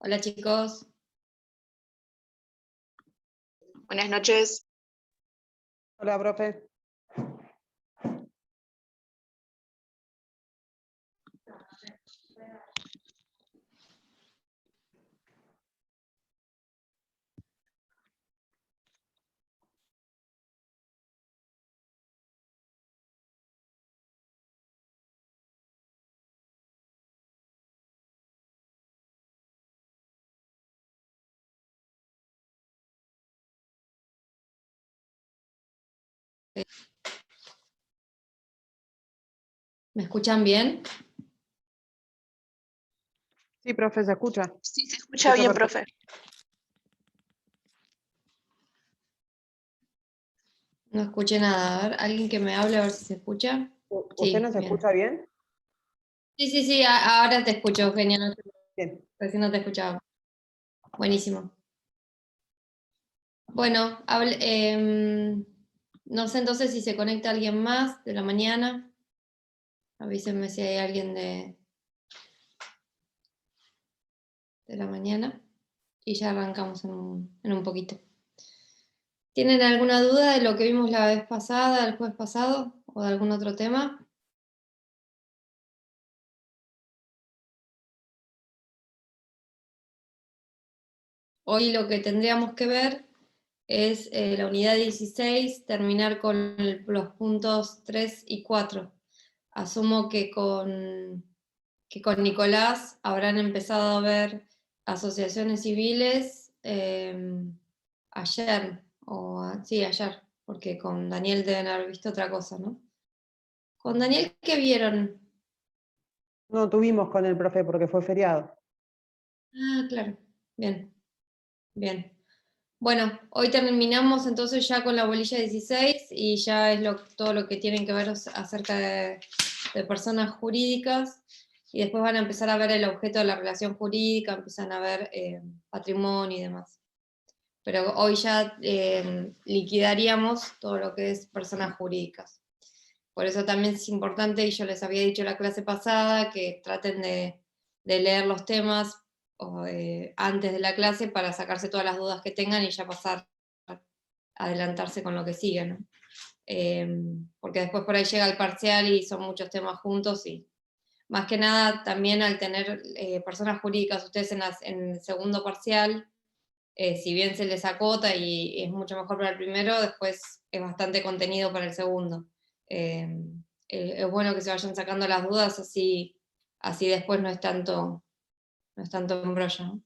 Hola chicos, Buenas noches. Hola, profe. ¿me escuchan bien? Sí, profe, se escucha. Sí, se escucha bien, perfecto. profe. No escuché nada. A ver, alguien que me hable a ver si se escucha. ¿Usted Sí, nos bien. escucha bien? Sí, ahora te escucho, Eugenia. Bien. Recién no te escuchaba. Buenísimo. Bueno, no sé entonces si se conecta alguien más de la mañana. Avísenme si hay alguien de la mañana. Y ya arrancamos en un poquito. ¿Tienen alguna duda de lo que vimos la vez pasada, el jueves pasado, o de algún otro tema? Hoy lo que tendríamos que ver es la unidad 16, terminar con los puntos 3 y 4. Asumo que con Nicolás habrán empezado a ver asociaciones civiles ayer, sí, ayer, porque con Daniel deben haber visto otra cosa, ¿no? Con Daniel, ¿qué vieron? No tuvimos con el profe porque fue feriado. Ah, claro, bien, bien. Bueno, hoy terminamos entonces ya con la bolilla 16 y ya es todo lo que tienen que ver acerca de personas jurídicas, y después van a empezar a ver el objeto de la relación jurídica, empiezan a ver patrimonio y demás. Pero hoy ya liquidaríamos todo lo que es personas jurídicas. Por eso también es importante, y yo les había dicho la clase pasada, que traten de leer los temas antes de la clase para sacarse todas las dudas que tengan y ya pasar, adelantarse con lo que sigue, ¿no? Porque después por ahí llega el parcial y son muchos temas juntos, y más que nada también al tener personas jurídicas ustedes en el segundo parcial, si bien se les acota y es mucho mejor para el primero, después es bastante contenido para el segundo. Es bueno que se vayan sacando las dudas, así después no es tanto embrollo, ¿no?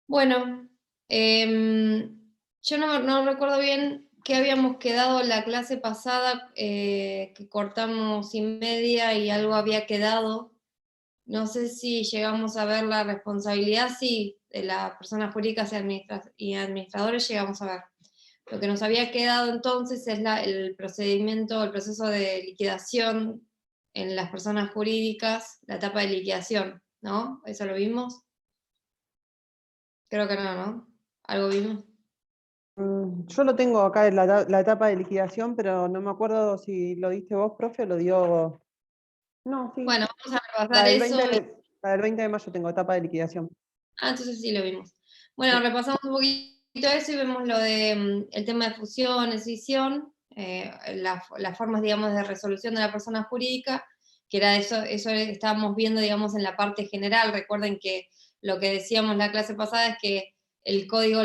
Bueno, yo no recuerdo bien qué habíamos quedado la clase pasada, que cortamos 1:30 y algo había quedado. No sé si llegamos a ver la responsabilidad, sí, de las personas jurídicas y administradores llegamos a ver. Lo que nos había quedado entonces es el proceso de liquidación en las personas jurídicas, la etapa de liquidación, ¿no? ¿Eso lo vimos? Creo que no. ¿Algo vimos? Yo lo tengo acá en la etapa de liquidación, pero no me acuerdo si lo diste vos, profe, o lo dio... No, sí. Bueno, vamos a repasar eso. La del 20 de mayo tengo etapa de liquidación. Entonces sí lo vimos. Bueno, Sí. repasamos un poquito eso y vemos lo de el tema de fusión, escisión, las formas, digamos, de resolución de la persona jurídica, que era eso estábamos viendo, digamos, en la parte general. Recuerden que lo que decíamos la clase pasada es que el código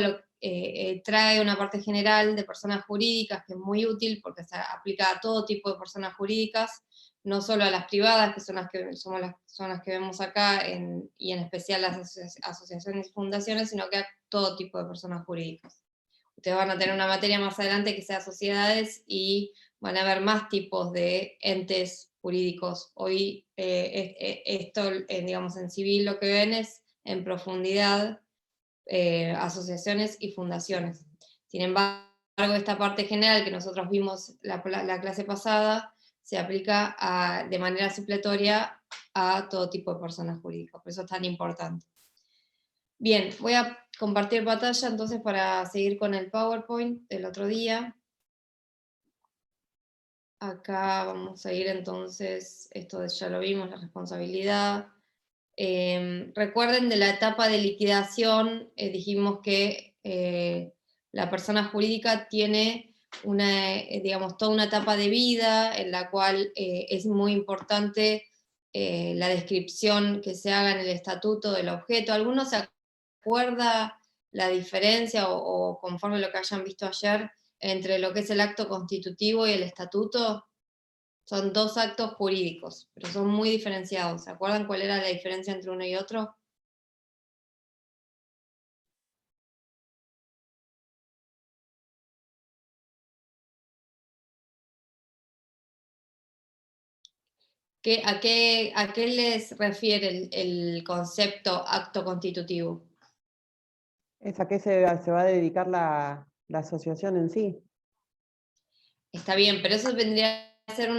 trae una parte general de personas jurídicas, que es muy útil porque se aplica a todo tipo de personas jurídicas, no solo a las privadas, que son las que vemos acá, y en especial las asociaciones y fundaciones, sino que a todo tipo de personas jurídicas. Ustedes van a tener una materia más adelante que sea sociedades, y van a ver más tipos de entes jurídicos. Hoy esto, digamos, en civil lo que ven es en profundidad asociaciones y fundaciones. Sin embargo, esta parte general que nosotros vimos la clase pasada se aplica de manera supletoria a todo tipo de personas jurídicas, por eso es tan importante. Bien, voy a compartir pantalla entonces para seguir con el PowerPoint del otro día. Acá vamos a ir entonces, esto ya lo vimos, la responsabilidad. Recuerden de la etapa de liquidación, dijimos que la persona jurídica tiene digamos, toda una etapa de vida en la cual es muy importante la descripción que se haga en el estatuto del objeto. ¿Alguno se acuerda la diferencia o conforme lo que hayan visto ayer entre lo que es el acto constitutivo y el estatuto? Son dos actos jurídicos, pero son muy diferenciados. ¿Se acuerdan cuál era la diferencia entre uno y otro? ¿A qué les refiere el concepto acto constitutivo? ¿Es a qué se va a dedicar la asociación en sí? Está bien, pero eso vendría a ser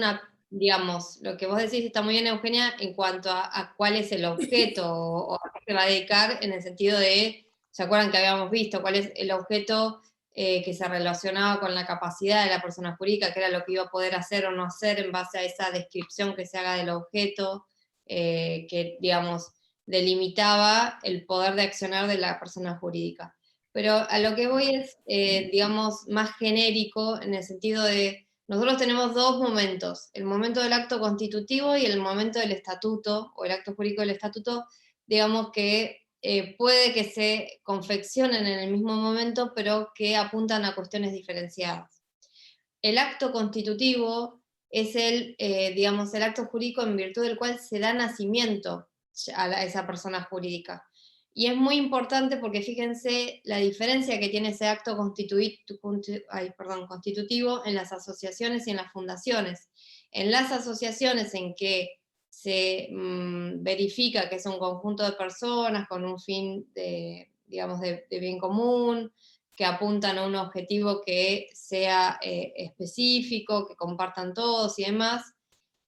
digamos, lo que vos decís está muy bien, Eugenia, en cuanto a cuál es el objeto o a qué se va a dedicar, en el sentido de, ¿se acuerdan que habíamos visto cuál es el objeto que se relacionaba con la capacidad de la persona jurídica, que era lo que iba a poder hacer o no hacer en base a esa descripción que se haga del objeto, que, digamos, delimitaba el poder de accionar de la persona jurídica? Pero a lo que voy es, digamos, más genérico, en el sentido de, nosotros tenemos dos momentos, el momento del acto constitutivo y el momento del estatuto, o el acto jurídico del estatuto, digamos que puede que se confeccionen en el mismo momento, pero que apuntan a cuestiones diferenciadas. El acto constitutivo es digamos, el acto jurídico en virtud del cual se da nacimiento a esa persona jurídica. Y es muy importante porque fíjense la diferencia que tiene ese acto constitutivo en las asociaciones y en las fundaciones. En las asociaciones en que se verifica que es un conjunto de personas con un fin digamos, de bien común, que apuntan a un objetivo que sea específico, que compartan todos y demás,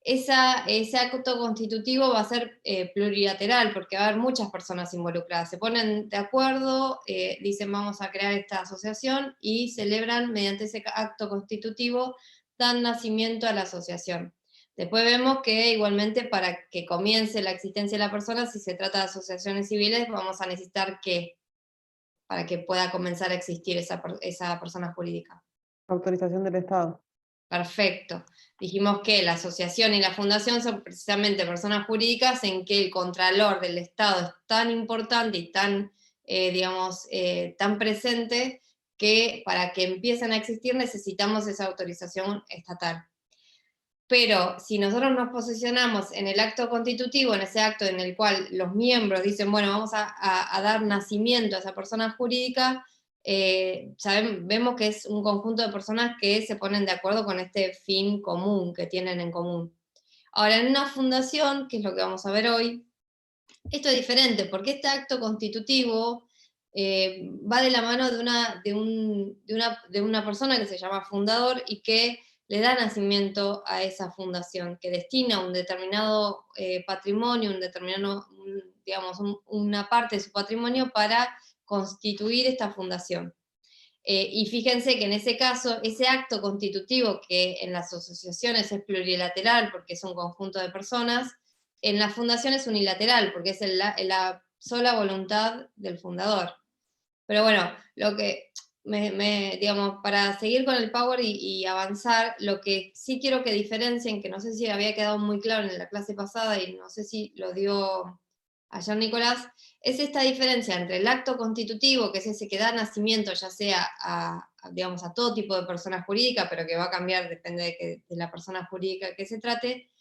ese acto constitutivo va a ser plurilateral, porque va a haber muchas personas involucradas. Se ponen de acuerdo, dicen vamos a crear esta asociación y celebran mediante ese acto constitutivo, dan nacimiento a la asociación. Después vemos que igualmente para que comience la existencia de la persona, si se trata de asociaciones civiles, vamos a necesitar que para que pueda comenzar a existir esa persona jurídica. Autorización del Estado. Perfecto. Dijimos que la asociación y la fundación son precisamente personas jurídicas en que el contralor del Estado es tan importante y tan, digamos, tan presente que para que empiecen a existir necesitamos esa autorización estatal. Pero si nosotros nos posicionamos en el acto constitutivo, en ese acto en el cual los miembros dicen, bueno, vamos a dar nacimiento a esa persona jurídica, vemos que es un conjunto de personas que se ponen de acuerdo con este fin común que tienen en común. Ahora, en una fundación, que es lo que vamos a ver hoy, esto es diferente, porque este acto constitutivo va de la mano de una persona que se llama fundador y que le da nacimiento a esa fundación, que destina un determinado patrimonio, digamos, una parte de su patrimonio para constituir esta fundación. Y fíjense que en ese caso, ese acto constitutivo, que en las asociaciones es plurilateral porque es un conjunto de personas, en la fundación es unilateral porque es la sola voluntad del fundador. Pero bueno, lo que, digamos, para seguir con el Power y avanzar, lo que sí quiero que diferencien, que no sé si había quedado muy claro en la clase pasada y no sé si lo dio ayer Nicolás, es esta diferencia entre el acto constitutivo, que es ese que da nacimiento ya sea digamos, a todo tipo de persona jurídica, pero que va a cambiar, depende de la persona jurídica que se trate,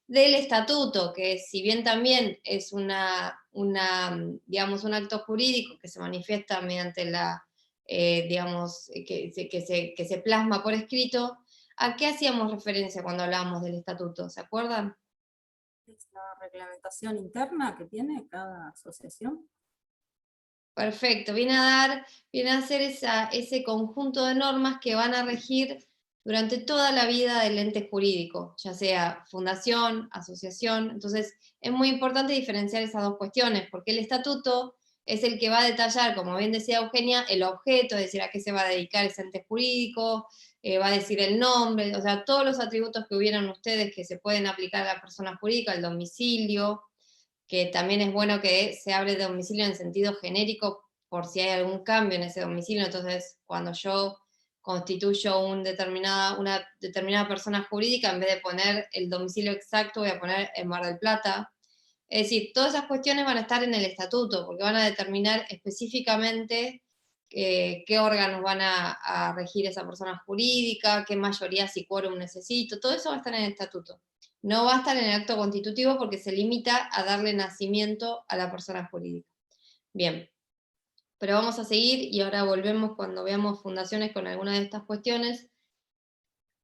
del estatuto, que si bien también es digamos, un acto jurídico que se manifiesta mediante digamos, que se plasma por escrito, ¿a qué hacíamos referencia cuando hablábamos del estatuto? ¿Se acuerdan? Es la reglamentación interna que tiene cada asociación. Perfecto, viene a ser ese conjunto de normas que van a regir durante toda la vida del ente jurídico, ya sea fundación, asociación. Entonces, es muy importante diferenciar esas dos cuestiones, porque el estatuto es el que va a detallar, como bien decía Eugenia, el objeto, es decir, a qué se va a dedicar ese ente jurídico, va a decir el nombre, o sea, todos los atributos que hubieran ustedes que se pueden aplicar a la persona jurídica, el domicilio. que también es bueno que se hable de domicilio en sentido genérico por si hay algún cambio en ese domicilio. Entonces, cuando yo constituyo una determinada persona jurídica, en vez de poner el domicilio exacto, voy a poner en Mar del Plata. Es decir, todas esas cuestiones van a estar en el estatuto, porque van a determinar específicamente qué órganos van a regir esa persona jurídica, qué mayoría si quórum necesito, todo eso va a estar en el estatuto. No va a estar en el acto constitutivo porque se limita a darle nacimiento a la persona jurídica. Bien, pero vamos a seguir y ahora volvemos cuando veamos fundaciones con algunas de estas cuestiones.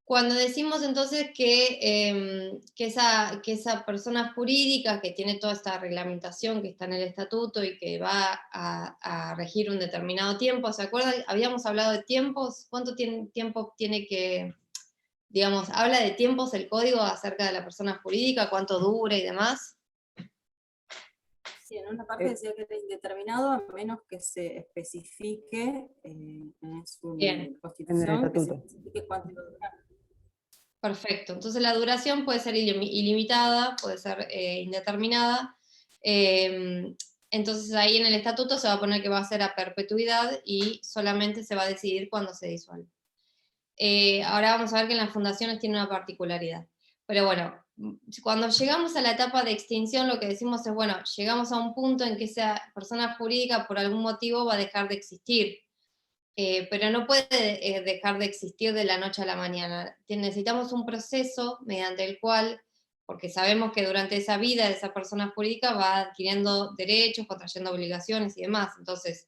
Cuando decimos entonces que esa persona jurídica que tiene toda esta reglamentación que está en el estatuto y que va a regir un determinado tiempo, ¿se acuerdan? Habíamos hablado de tiempos, ¿cuánto tiempo tiene que, digamos, habla de tiempos el código acerca de la persona jurídica, cuánto dura y demás? Sí, en una parte decía que era indeterminado a menos que se especifique en su Bien. constitución, En el que se estatuto. especifique cuánto iba a durar. Perfecto, entonces la duración puede ser ilimitada, puede ser indeterminada, entonces ahí en el estatuto se va a poner que va a ser a perpetuidad y solamente se va a decidir cuando se disuelve. Ahora vamos a ver que en las fundaciones tiene una particularidad, pero bueno, cuando llegamos a la etapa de extinción lo que decimos es, bueno, llegamos a un punto en que esa persona jurídica por algún motivo va a dejar de existir. Pero no puede dejar de existir de la noche a la mañana. Necesitamos un proceso mediante el cual, porque sabemos que durante esa vida de esa persona jurídica va adquiriendo derechos, contrayendo obligaciones y demás. Entonces,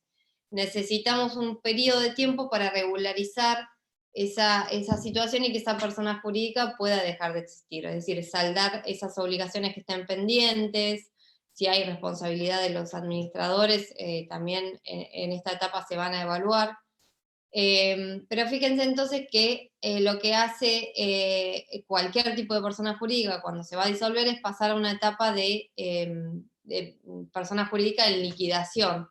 necesitamos un periodo de tiempo para regularizar esa situación y que esa persona jurídica pueda dejar de existir. Es decir, saldar esas obligaciones que estén pendientes. Si hay responsabilidad de los administradores, también en esta etapa se van a evaluar. Pero fíjense entonces que lo que hace cualquier tipo de persona jurídica cuando se va a disolver es pasar a una etapa de persona jurídica en liquidación.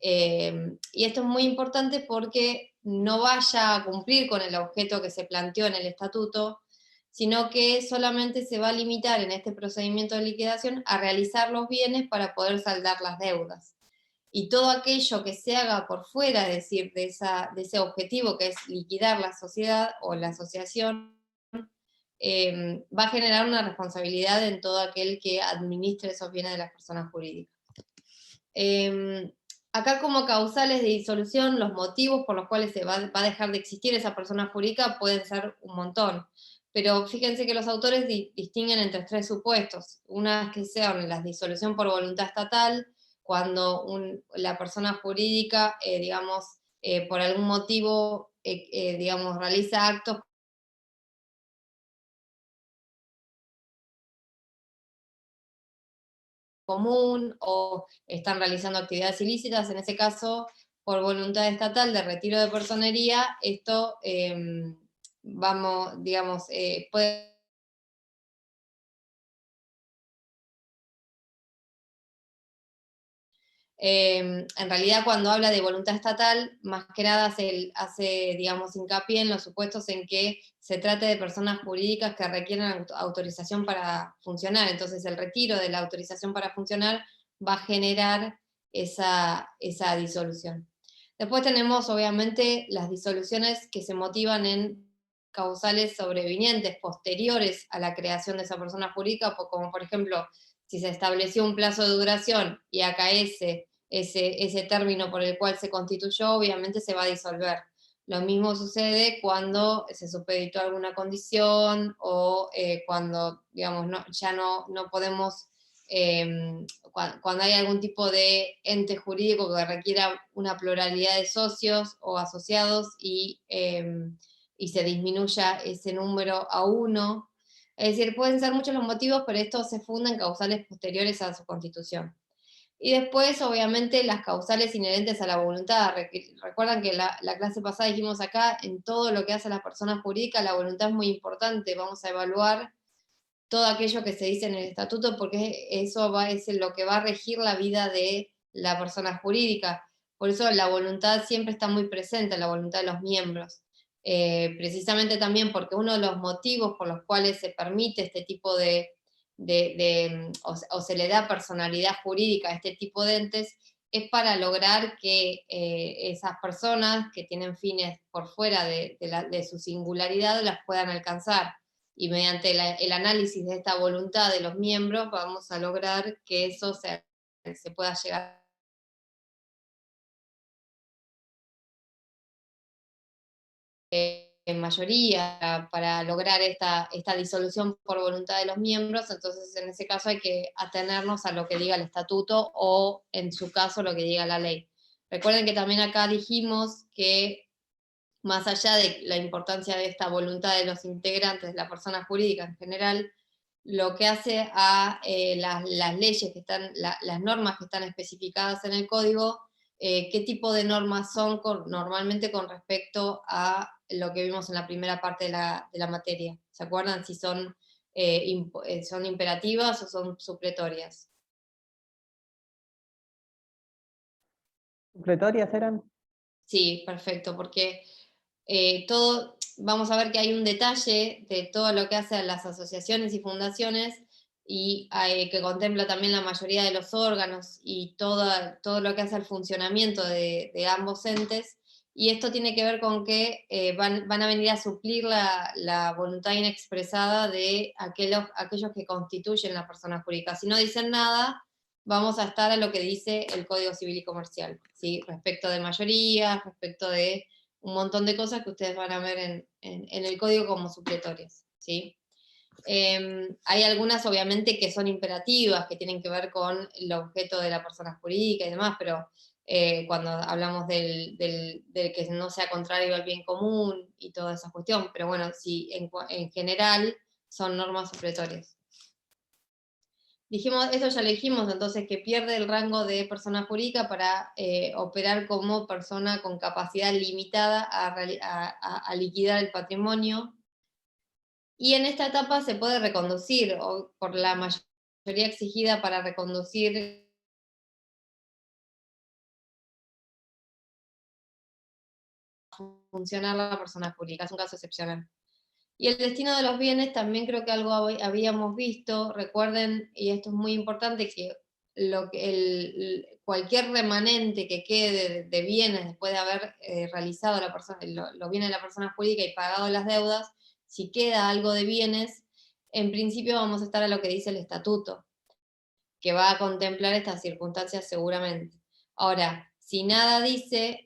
Y esto es muy importante porque no vaya a cumplir con el objeto que se planteó en el estatuto, sino que solamente se va a limitar en este procedimiento de liquidación a realizar los bienes para poder saldar las deudas. Y todo aquello que se haga por fuera, es decir, de ese objetivo que es liquidar la sociedad o la asociación, va a generar una responsabilidad en todo aquel que administre esos bienes de las personas jurídicas. Acá como causales de disolución, los motivos por los cuales se va a dejar de existir esa persona jurídica pueden ser un montón, pero fíjense que los autores distinguen entre tres supuestos. Una que sean la disolución por voluntad estatal, cuando la persona jurídica, digamos, por algún motivo, digamos, realiza actos común o están realizando actividades ilícitas, en ese caso, por voluntad estatal de retiro de personería, esto, vamos, digamos, puede... en realidad cuando habla de voluntad estatal, más que nada hace, digamos, hincapié en los supuestos en que se trate de personas jurídicas que requieren autorización para funcionar. Entonces el retiro de la autorización para funcionar va a generar esa disolución. Después tenemos, obviamente, las disoluciones que se motivan en causales sobrevinientes posteriores a la creación de esa persona jurídica, como por ejemplo, si se estableció un plazo de duración y acaece ese término por el cual se constituyó, obviamente se va a disolver. Lo mismo sucede cuando se supeditó alguna condición o cuando, digamos, ya no podemos, cuando hay algún tipo de ente jurídico que requiera una pluralidad de socios o asociados y se disminuya ese número a 1. Es decir, pueden ser muchos los motivos, pero esto se funda en causales posteriores a su constitución. Y después, obviamente, las causales inherentes a la voluntad. Recuerdan que la clase pasada dijimos acá, en todo lo que hace la persona jurídica, la voluntad es muy importante. Vamos a evaluar todo aquello que se dice en el estatuto, porque eso es lo que va a regir la vida de la persona jurídica. Por eso la voluntad siempre está muy presente, la voluntad de los miembros. Precisamente también porque uno de los motivos por los cuales se permite este tipo de o se le da personalidad jurídica a este tipo de entes, es para lograr que esas personas que tienen fines por fuera de su singularidad las puedan alcanzar. Y mediante el análisis de esta voluntad de los miembros vamos a lograr que eso se pueda llegar en mayoría para lograr esta disolución por voluntad de los miembros. Entonces en ese caso hay que atenernos a lo que diga el estatuto o en su caso lo que diga la ley. Recuerden que también acá dijimos que más allá de la importancia de esta voluntad de los integrantes, de la persona jurídica en general, lo que hace a las leyes que están, las normas que están especificadas en el código, qué tipo de normas son normalmente con respecto a lo que vimos en la primera parte de la materia. ¿Se acuerdan si son, son imperativas o son supletorias? ¿Supletorias eran? Sí, perfecto, porque vamos a ver que hay un detalle de todo lo que hace a las asociaciones y fundaciones y que contempla también la mayoría de los órganos y todo lo que hace al funcionamiento de ambos entes, y esto tiene que ver con que van a venir a suplir la voluntad inexpresada de aquellos que constituyen la persona jurídica. Si no dicen nada, vamos a estar a lo que dice el Código Civil y Comercial, ¿sí? Respecto de mayoría, respecto de un montón de cosas que ustedes van a ver en el código como supletorias, ¿sí? Hay algunas obviamente que son imperativas, que tienen que ver con el objeto de la persona jurídica y demás, pero cuando hablamos del que no sea contrario al bien común y toda esa cuestión, pero bueno, sí, en general son normas supletorias. Dijimos, esto ya lo dijimos, entonces que pierde el rango de persona jurídica para operar como persona con capacidad limitada a liquidar el patrimonio. Y en esta etapa se puede reconducir, o por la mayoría exigida para reconducir funcionar la persona jurídica, es un caso excepcional. Y el destino de los bienes también creo que algo habíamos visto, recuerden, y esto es muy importante, que cualquier remanente que quede de bienes después de haber realizado los bienes de la persona jurídica y pagado las deudas, si queda algo de bienes, en principio vamos a estar a lo que dice el estatuto, que va a contemplar estas circunstancias seguramente. Ahora, si nada dice,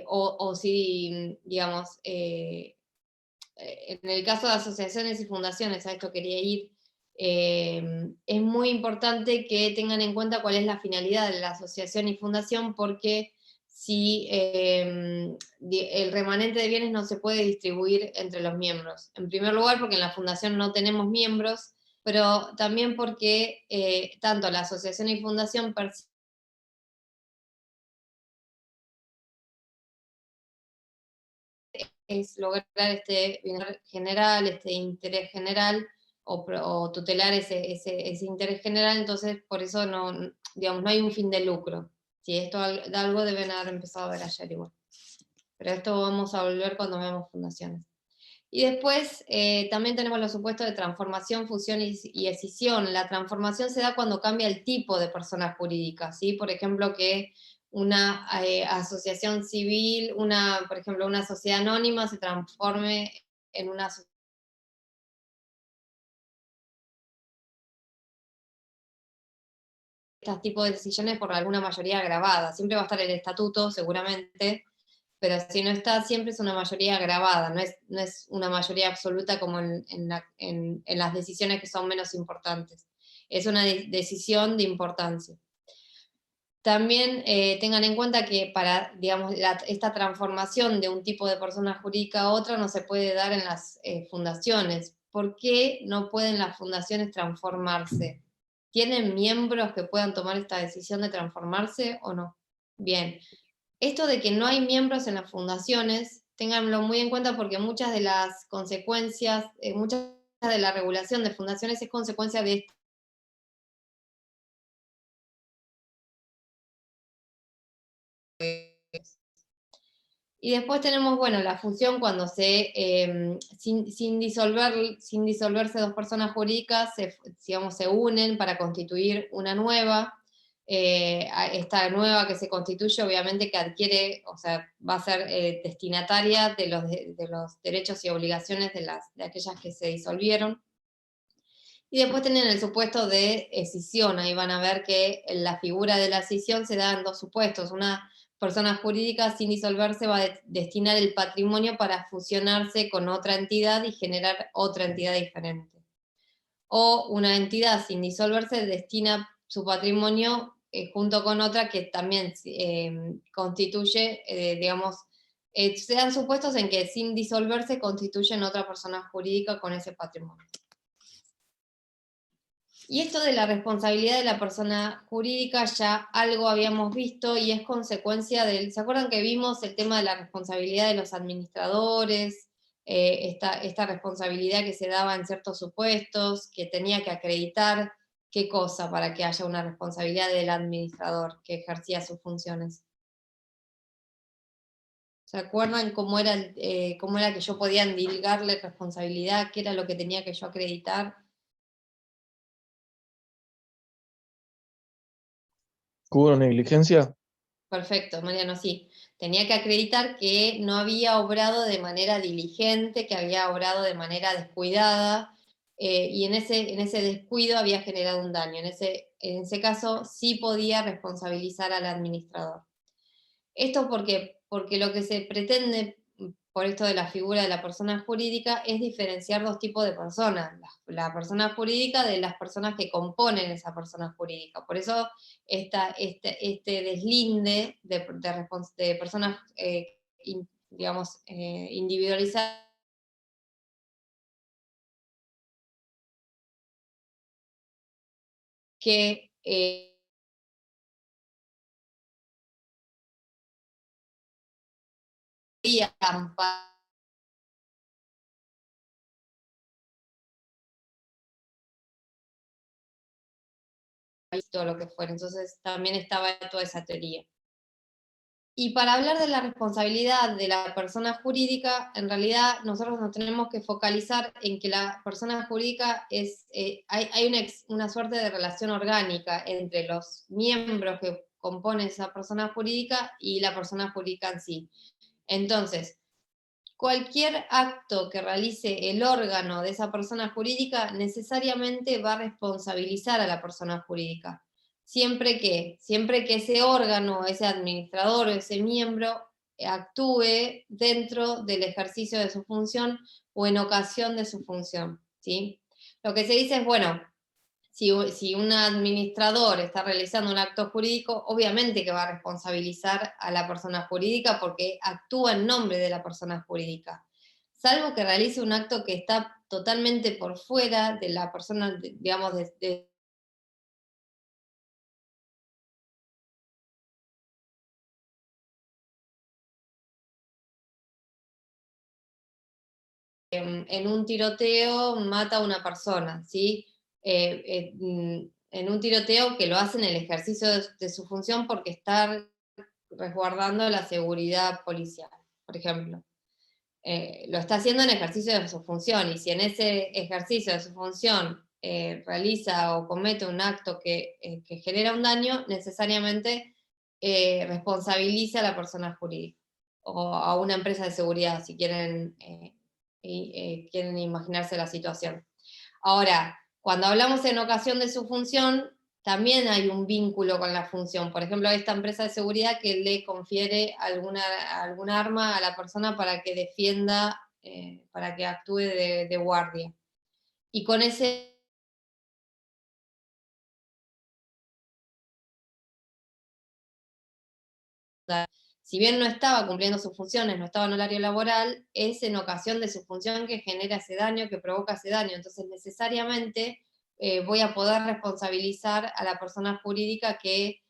o si, digamos, en el caso de asociaciones y fundaciones, a esto quería ir, es muy importante que tengan en cuenta cuál es la finalidad de la asociación y fundación, porque si el remanente de bienes no se puede distribuir entre los miembros. En primer lugar, porque en la fundación no tenemos miembros, pero también porque tanto la asociación y fundación es lograr este bienestar general, este interés general, o tutelar ese interés general, entonces por eso digamos, no hay un fin de lucro. ¿Sí? Esto algo deben haber empezado a ver ayer igual. Pero esto vamos a volver cuando veamos fundaciones. Y después también tenemos los supuestos de transformación, fusión y escisión. La transformación se da cuando cambia el tipo de persona jurídica, ¿sí? Por ejemplo, que una asociación civil, por ejemplo, una sociedad anónima se transforme en una sociedad. Este tipo de decisiones por alguna mayoría agravada. Siempre va a estar el estatuto, seguramente, pero si no está, siempre es una mayoría agravada, no es una mayoría absoluta como en las decisiones que son menos importantes. Es una decisión de importancia. También tengan en cuenta que para, digamos, esta transformación de un tipo de persona jurídica a otra no se puede dar en las fundaciones. ¿Por qué no pueden las fundaciones transformarse? ¿Tienen miembros que puedan tomar esta decisión de transformarse o no? Bien, esto de que no hay miembros en las fundaciones, ténganlo muy en cuenta porque muchas de las consecuencias, muchas de la regulación de fundaciones es consecuencia de esto. Y después tenemos, bueno, la fusión cuando sin disolverse dos personas jurídicas, se unen para constituir una nueva. Esta nueva que se constituye, obviamente que adquiere, o sea, va a ser destinataria de los derechos y obligaciones de aquellas que se disolvieron. Y después tienen el supuesto de escisión, ahí van a ver que la figura de la escisión se da en dos supuestos. Una persona jurídica sin disolverse va a destinar el patrimonio para fusionarse con otra entidad y generar otra entidad diferente. O una entidad sin disolverse destina su patrimonio junto con otra que también constituye, digamos, se dan supuestos en que sin disolverse constituyen otra persona jurídica con ese patrimonio. Y esto de la responsabilidad de la persona jurídica ya algo habíamos visto y es consecuencia del... ¿Se acuerdan que vimos el tema de la responsabilidad de los administradores? Esta responsabilidad que se daba en ciertos supuestos, que tenía que acreditar qué cosa para que haya una responsabilidad del administrador que ejercía sus funciones. ¿Se acuerdan cómo era que yo podía endilgarle responsabilidad? ¿Qué era lo que tenía que yo acreditar? ¿Hubo negligencia? Perfecto, Mariano, sí. Tenía que acreditar que no había obrado de manera diligente, que había obrado de manera descuidada, y en ese descuido había generado un daño. En ese caso sí podía responsabilizar al administrador. Esto porque lo que se pretende, por esto de la figura de la persona jurídica, es diferenciar dos tipos de personas, la persona jurídica de las personas que componen esa persona jurídica. Por eso este deslinde de personas, digamos, individualizadas, que amparar todo lo que fuera. Entonces también estaba toda esa teoría. Y para hablar de la responsabilidad de la persona jurídica, en realidad nosotros nos tenemos que focalizar en que la persona jurídica hay una suerte de relación orgánica entre los miembros que componen esa persona jurídica y la persona jurídica en sí. Entonces, cualquier acto que realice el órgano de esa persona jurídica necesariamente va a responsabilizar a la persona jurídica. Siempre que ese órgano, ese administrador o ese miembro actúe dentro del ejercicio de su función o en ocasión de su función, ¿sí? Lo que se dice es, bueno, si un administrador está realizando un acto jurídico, obviamente que va a responsabilizar a la persona jurídica porque actúa en nombre de la persona jurídica. Salvo que realice un acto que está totalmente por fuera de la persona, digamos, en un tiroteo mata a una persona, ¿sí? En un tiroteo que lo hace en el ejercicio de su función porque está resguardando la seguridad policial, por ejemplo. Lo está haciendo en ejercicio de su función, y si en ese ejercicio de su función realiza o comete un acto que genera un daño, necesariamente responsabiliza a la persona jurídica, o a una empresa de seguridad, si quieren imaginarse la situación. Ahora, cuando hablamos en ocasión de su función, también hay un vínculo con la función. Por ejemplo, esta empresa de seguridad que le confiere alguna arma a la persona para que defienda, para que actúe de guardia. Y con ese... Si bien no estaba cumpliendo sus funciones, no estaba en horario laboral, es en ocasión de su función que genera ese daño, que provoca ese daño. Entonces, necesariamente voy a poder responsabilizar a la persona jurídica que,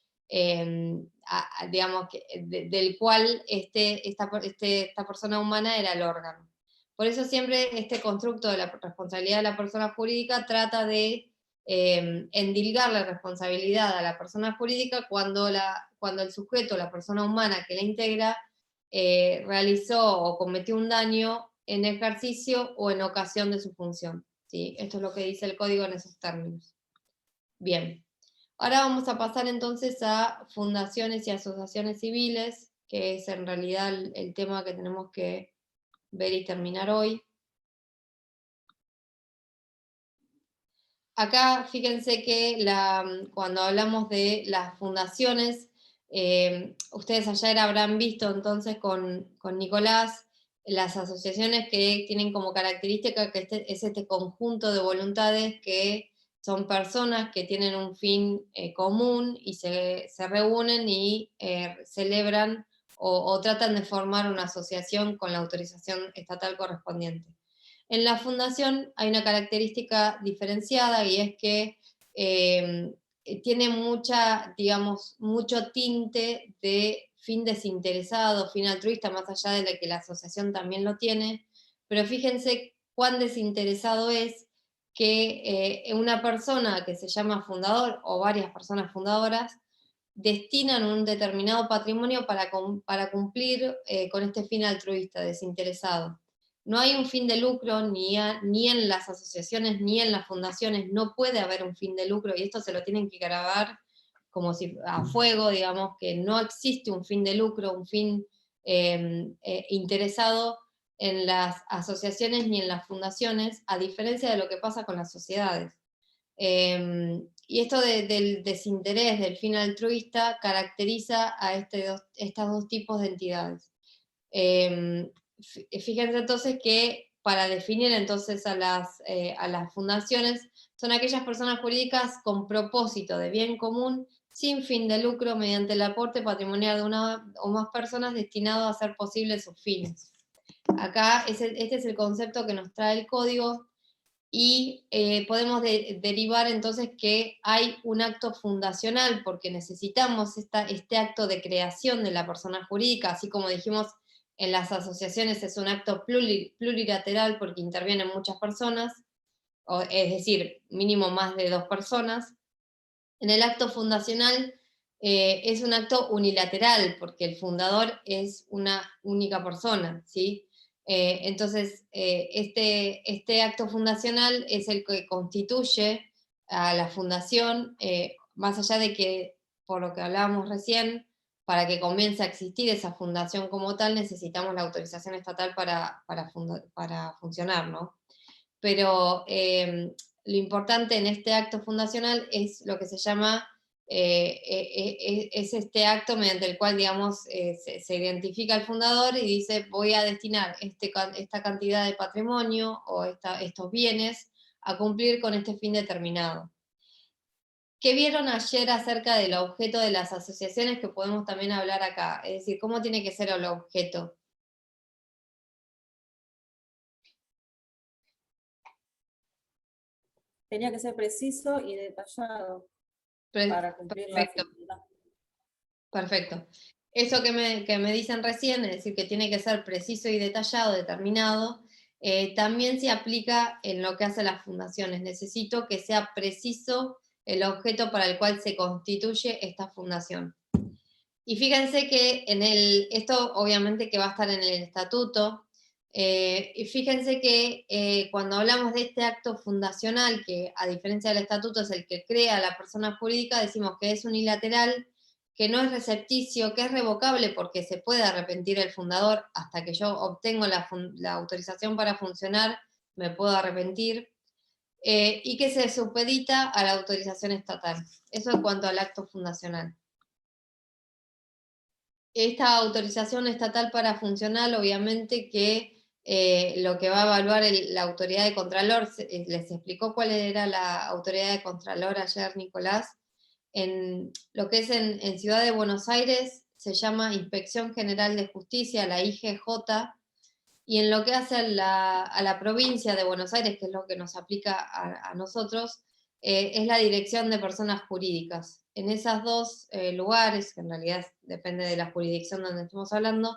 digamos, del cual esta persona humana era el órgano. Por eso siempre este constructo de la responsabilidad de la persona jurídica trata de endilgar la responsabilidad a la persona jurídica cuando el sujeto, la persona humana que la integra, realizó o cometió un daño en ejercicio o en ocasión de su función. ¿Sí? Esto es lo que dice el código en esos términos. Bien, ahora vamos a pasar entonces a fundaciones y asociaciones civiles, que es en realidad el tema que tenemos que ver y terminar hoy. Acá fíjense que cuando hablamos de las fundaciones, ustedes ayer habrán visto entonces con Nicolás las asociaciones que tienen como característica que es este conjunto de voluntades que son personas que tienen un fin común y se reúnen y celebran o tratan de formar una asociación con la autorización estatal correspondiente. En la fundación hay una característica diferenciada y es que tiene mucho tinte de fin desinteresado, fin altruista, más allá de que la asociación también lo tiene, pero fíjense cuán desinteresado es que una persona que se llama fundador o varias personas fundadoras destinan un determinado patrimonio para cumplir con este fin altruista, desinteresado. No hay un fin de lucro ni en las asociaciones ni en las fundaciones, no puede haber un fin de lucro, y esto se lo tienen que grabar como si a fuego, digamos, que no existe un fin de lucro, un fin interesado en las asociaciones ni en las fundaciones, a diferencia de lo que pasa con las sociedades. Y esto del desinterés, del fin altruista, caracteriza a estos dos tipos de entidades. Fíjense entonces que para definir entonces a las fundaciones, son aquellas personas jurídicas con propósito de bien común, sin fin de lucro, mediante el aporte patrimonial de una o más personas destinado a hacer posibles sus fines. Acá este es el concepto que nos trae el código, y podemos derivar entonces que hay un acto fundacional, porque necesitamos este acto de creación de la persona jurídica, así como dijimos en las asociaciones es un acto plurilateral porque intervienen muchas personas, es decir, mínimo más de 2 personas. En el acto fundacional es un acto unilateral, porque el fundador es una única persona, ¿sí? Entonces, este acto fundacional es el que constituye a la fundación, más allá de que, por lo que hablábamos recién, para que comience a existir esa fundación como tal, necesitamos la autorización estatal para funcionar, ¿no? Pero lo importante en este acto fundacional es lo que se llama, es este acto mediante el cual, digamos, se identifica al fundador y dice, voy a destinar esta cantidad de patrimonio o estos bienes a cumplir con este fin determinado. ¿Qué vieron ayer acerca del objeto de las asociaciones que podemos también hablar acá? Es decir, ¿cómo tiene que ser el objeto? Tenía que ser preciso y detallado para cumplir la Perfecto. finalidad. Perfecto. Eso que me dicen recién, es decir, que tiene que ser preciso y detallado, determinado, también se aplica en lo que hace las fundaciones. Necesito que sea preciso el objeto para el cual se constituye esta fundación. Y fíjense que esto obviamente que va a estar en el estatuto, y fíjense que cuando hablamos de este acto fundacional, que a diferencia del estatuto es el que crea la persona jurídica, decimos que es unilateral, que no es recepticio, que es revocable porque se puede arrepentir el fundador hasta que yo obtengo la autorización para funcionar, me puedo arrepentir, y que se supedita a la autorización estatal. Eso en cuanto al acto fundacional. Esta autorización estatal para funcionar, obviamente que lo que va a evaluar la autoridad de Contralor, les explicó cuál era la autoridad de Contralor ayer, Nicolás. En lo que es en Ciudad de Buenos Aires se llama Inspección General de Justicia, la IGJ, y en lo que hace a la provincia de Buenos Aires, que es lo que nos aplica a nosotros, es la Dirección de Personas Jurídicas. En esos dos lugares, que en realidad depende de la jurisdicción donde estemos hablando,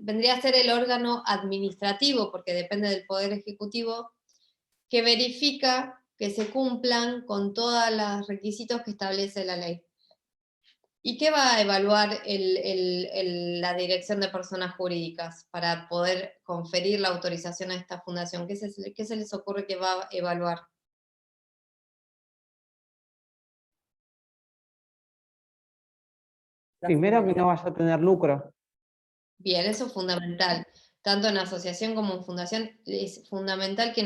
vendría a ser el órgano administrativo, porque depende del Poder Ejecutivo, que verifica que se cumplan con todos los requisitos que establece la ley. ¿Y qué va a evaluar la Dirección de Personas Jurídicas para poder conferir la autorización a esta fundación? ¿Qué se les ocurre que va a evaluar? Primero que no vaya a tener lucro. Bien, eso es fundamental. Tanto en asociación como en fundación es fundamental que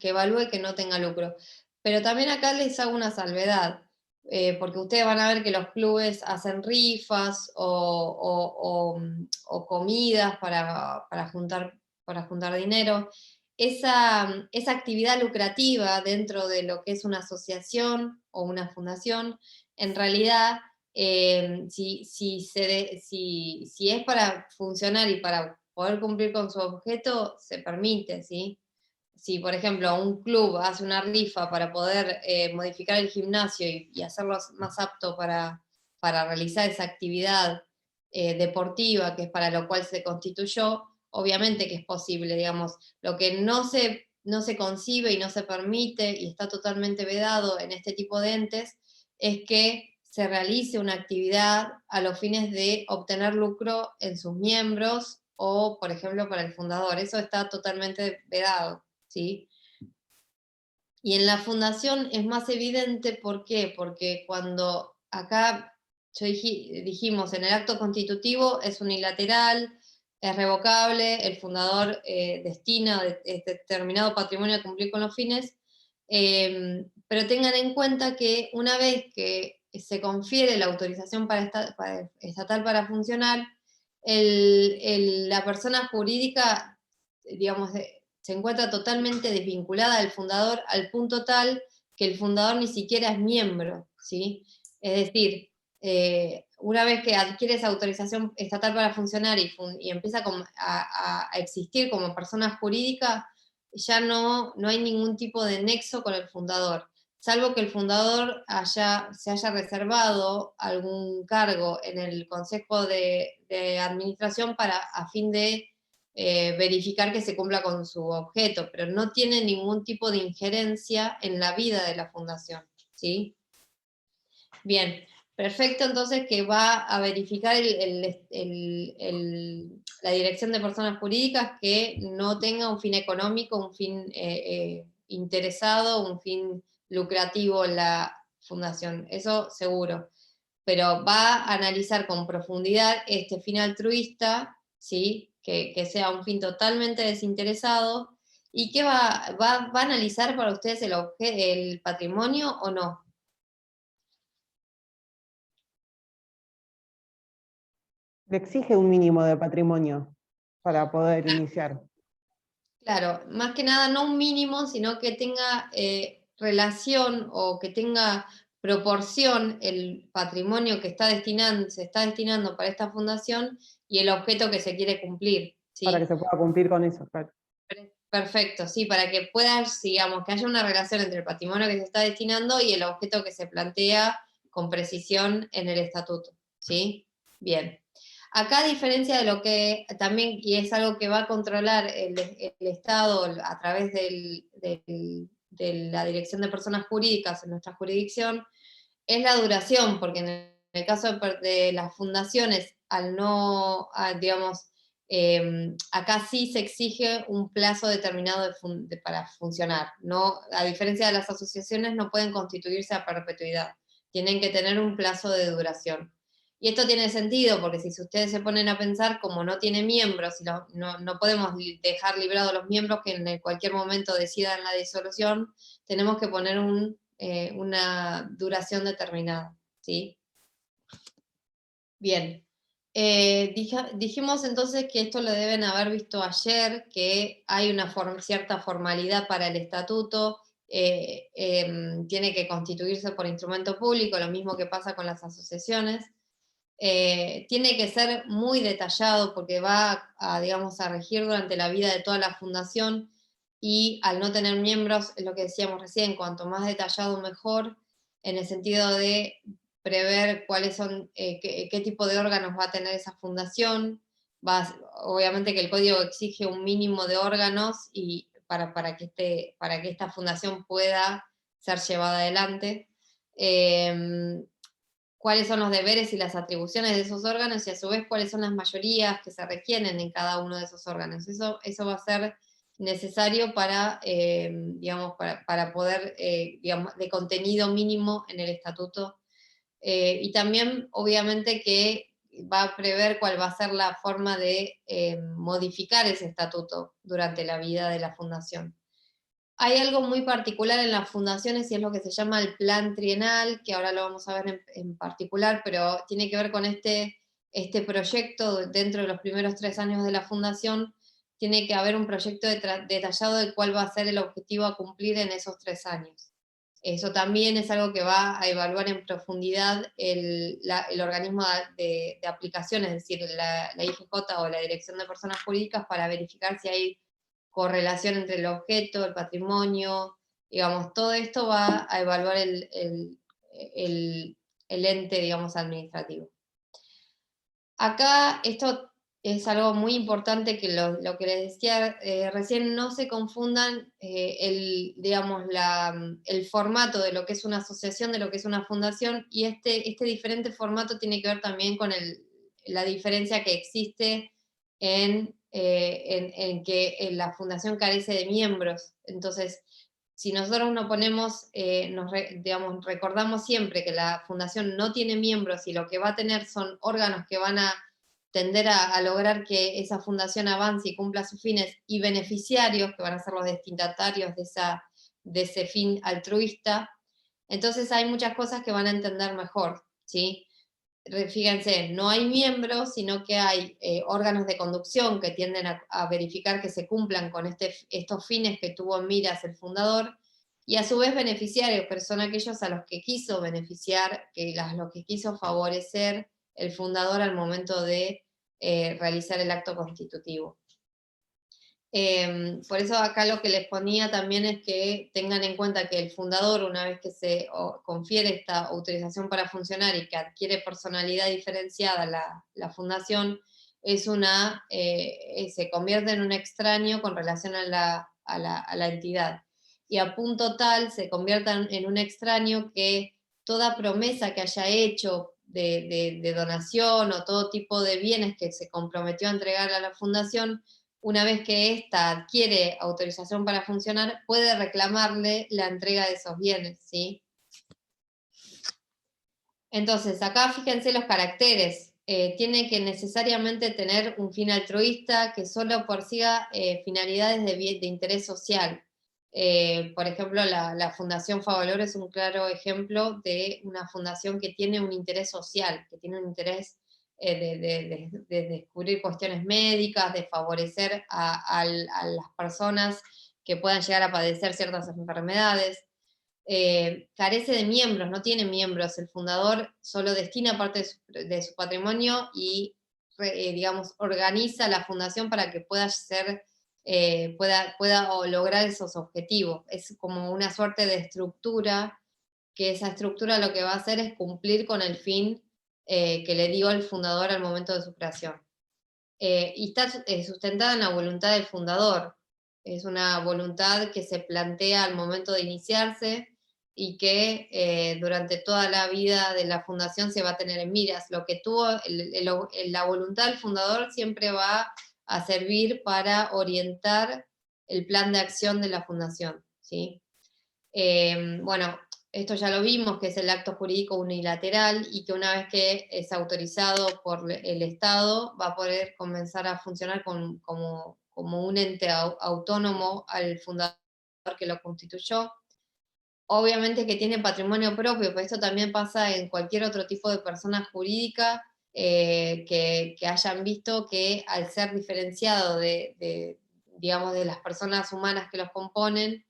evalúe que no tenga lucro. Pero también acá les hago una salvedad, porque ustedes van a ver que los clubes hacen rifas o comidas para juntar dinero. Esa actividad lucrativa dentro de lo que es una asociación o una fundación, en realidad si es para funcionar y para poder cumplir con su objeto, se permite, ¿sí? Si, por ejemplo, un club hace una rifa para poder modificar el gimnasio y hacerlo más apto para realizar esa actividad deportiva, que es para lo cual se constituyó, obviamente que es posible, digamos. Lo que no se concibe y no se permite, y está totalmente vedado en este tipo de entes, es que se realice una actividad a los fines de obtener lucro en sus miembros o, por ejemplo, para el fundador. Eso está totalmente vedado, ¿sí? Y en la fundación es más evidente, ¿por qué? Porque cuando acá dijimos en el acto constitutivo es unilateral, es revocable, el fundador destina determinado patrimonio a cumplir con los fines, pero tengan en cuenta que una vez que se confiere la autorización estatal para funcionar, la persona jurídica, digamos, se encuentra totalmente desvinculada del fundador al punto tal que el fundador ni siquiera es miembro, ¿sí? Es decir, una vez que adquiere esa autorización estatal para funcionar y empieza a existir como persona jurídica, ya no hay ningún tipo de nexo con el fundador, salvo que el fundador se haya reservado algún cargo en el Consejo de Administración a fin de verificar que se cumpla con su objeto, pero no tiene ningún tipo de injerencia en la vida de la fundación, ¿sí? Bien, perfecto, entonces que va a verificar la Dirección de Personas Jurídicas que no tenga un fin económico, un fin interesado, un fin lucrativo en la fundación, eso seguro. Pero va a analizar con profundidad este fin altruista, ¿sí? Que sea un fin totalmente desinteresado, y que va a analizar para ustedes el patrimonio o no. Le exige un mínimo de patrimonio para poder iniciar. Claro, más que nada no un mínimo, sino que tenga relación o que tenga proporción el patrimonio que se está destinando para esta fundación y el objeto que se quiere cumplir, ¿sí? Para que se pueda cumplir con eso, claro. Perfecto, sí, para que puedas, digamos, que haya una relación entre el patrimonio que se está destinando y el objeto que se plantea con precisión en el estatuto, ¿sí? Bien. Acá, a diferencia de lo que también, y es algo que va a controlar el Estado a través de la Dirección de Personas Jurídicas en nuestra jurisdicción, es la duración, porque en el caso de las fundaciones, digamos, acá sí se exige un plazo determinado para funcionar. No, a diferencia de las asociaciones, no pueden constituirse a perpetuidad, tienen que tener un plazo de duración. Y esto tiene sentido, porque si ustedes se ponen a pensar, como no tiene miembros, no podemos dejar librados los miembros que en cualquier momento decidan la disolución, tenemos que poner una duración determinada, ¿sí? Bien. Dijimos entonces que esto lo deben haber visto ayer, que hay una cierta formalidad para el estatuto, tiene que constituirse por instrumento público, lo mismo que pasa con las asociaciones. Tiene que ser muy detallado porque va digamos, a regir durante la vida de toda la fundación, y al no tener miembros, es lo que decíamos recién, cuanto más detallado mejor, en el sentido de prever cuáles son, qué tipo de órganos va a tener esa fundación. Obviamente que el código exige un mínimo de órganos y para que esta fundación pueda ser llevada adelante. cuáles son los deberes y las atribuciones de esos órganos, y a su vez cuáles son las mayorías que se requieren en cada uno de esos órganos. Eso va a ser necesario para, digamos, para poder, digamos, de contenido mínimo en el estatuto. Y también, obviamente, que va a prever cuál va a ser la forma de modificar ese estatuto durante la vida de la fundación. Hay algo muy particular en las fundaciones y es lo que se llama el plan trienal, que ahora lo vamos a ver en particular, pero tiene que ver con este proyecto dentro de los primeros 3 años de la fundación. Tiene que haber un proyecto detallado de cuál va a ser el objetivo a cumplir en esos 3 años. Eso también es algo que va a evaluar en profundidad el organismo de aplicación, es decir, la IGJ o la Dirección de Personas Jurídicas, para verificar si hay correlación entre el objeto, el patrimonio, digamos, todo esto va a evaluar el ente, digamos, administrativo. Acá esto es algo muy importante, que lo que les decía recién, no se confundan digamos, el formato de lo que es una asociación, de lo que es una fundación, y este diferente formato tiene que ver también con la diferencia que existe en que la fundación carece de miembros. Entonces, si nosotros nos ponemos, digamos, recordamos siempre que la fundación no tiene miembros y lo que va a tener son órganos que van a tender a lograr que esa fundación avance y cumpla sus fines, y beneficiarios, que van a ser los destinatarios de ese fin altruista, entonces hay muchas cosas que van a entender mejor, ¿sí? Fíjense, no hay miembros, sino que hay órganos de conducción que tienden a verificar que se cumplan con estos fines que tuvo en miras el fundador, y a su vez beneficiarios, que son aquellos a los que quiso beneficiar, los que quiso favorecer el fundador al momento de realizar el acto constitutivo. Por eso acá lo que les ponía también es que tengan en cuenta que el fundador, una vez que se confiere esta autorización para funcionar y que adquiere personalidad diferenciada la fundación, se convierte en un extraño con relación a la entidad. Y a punto tal se convierta en un extraño que toda promesa que haya hecho de donación o todo tipo de bienes que se comprometió a entregar a la fundación, una vez que ésta adquiere autorización para funcionar, puede reclamarle la entrega de esos bienes, ¿sí? Entonces, acá fíjense los caracteres. Tiene que necesariamente tener un fin altruista que solo persiga finalidades de interés social. Por ejemplo, la Fundación Favalor es un claro ejemplo de una fundación que tiene un interés social, que tiene un interés de descubrir cuestiones médicas, de favorecer a las personas que puedan llegar a padecer ciertas enfermedades. Carece de miembros, no tiene miembros. El fundador solo destina parte de su patrimonio y, digamos, organiza la fundación para que pueda lograr esos objetivos. Es como una suerte de estructura, que esa estructura lo que va a hacer es cumplir con el fin que le dio el fundador al momento de su creación. Y está sustentada en la voluntad del fundador. Es una voluntad que se plantea al momento de iniciarse y que durante toda la vida de la fundación se va a tener en miras. Lo que tuvo la voluntad del fundador siempre va a servir para orientar el plan de acción de la fundación, ¿sí? Bueno, esto ya lo vimos, que es el acto jurídico unilateral, y que una vez que es autorizado por el Estado, va a poder comenzar a funcionar como un ente autónomo al fundador que lo constituyó. Obviamente que tiene patrimonio propio, pero esto también pasa en cualquier otro tipo de persona jurídica que hayan visto que, al ser diferenciado digamos, de las personas humanas que los componen,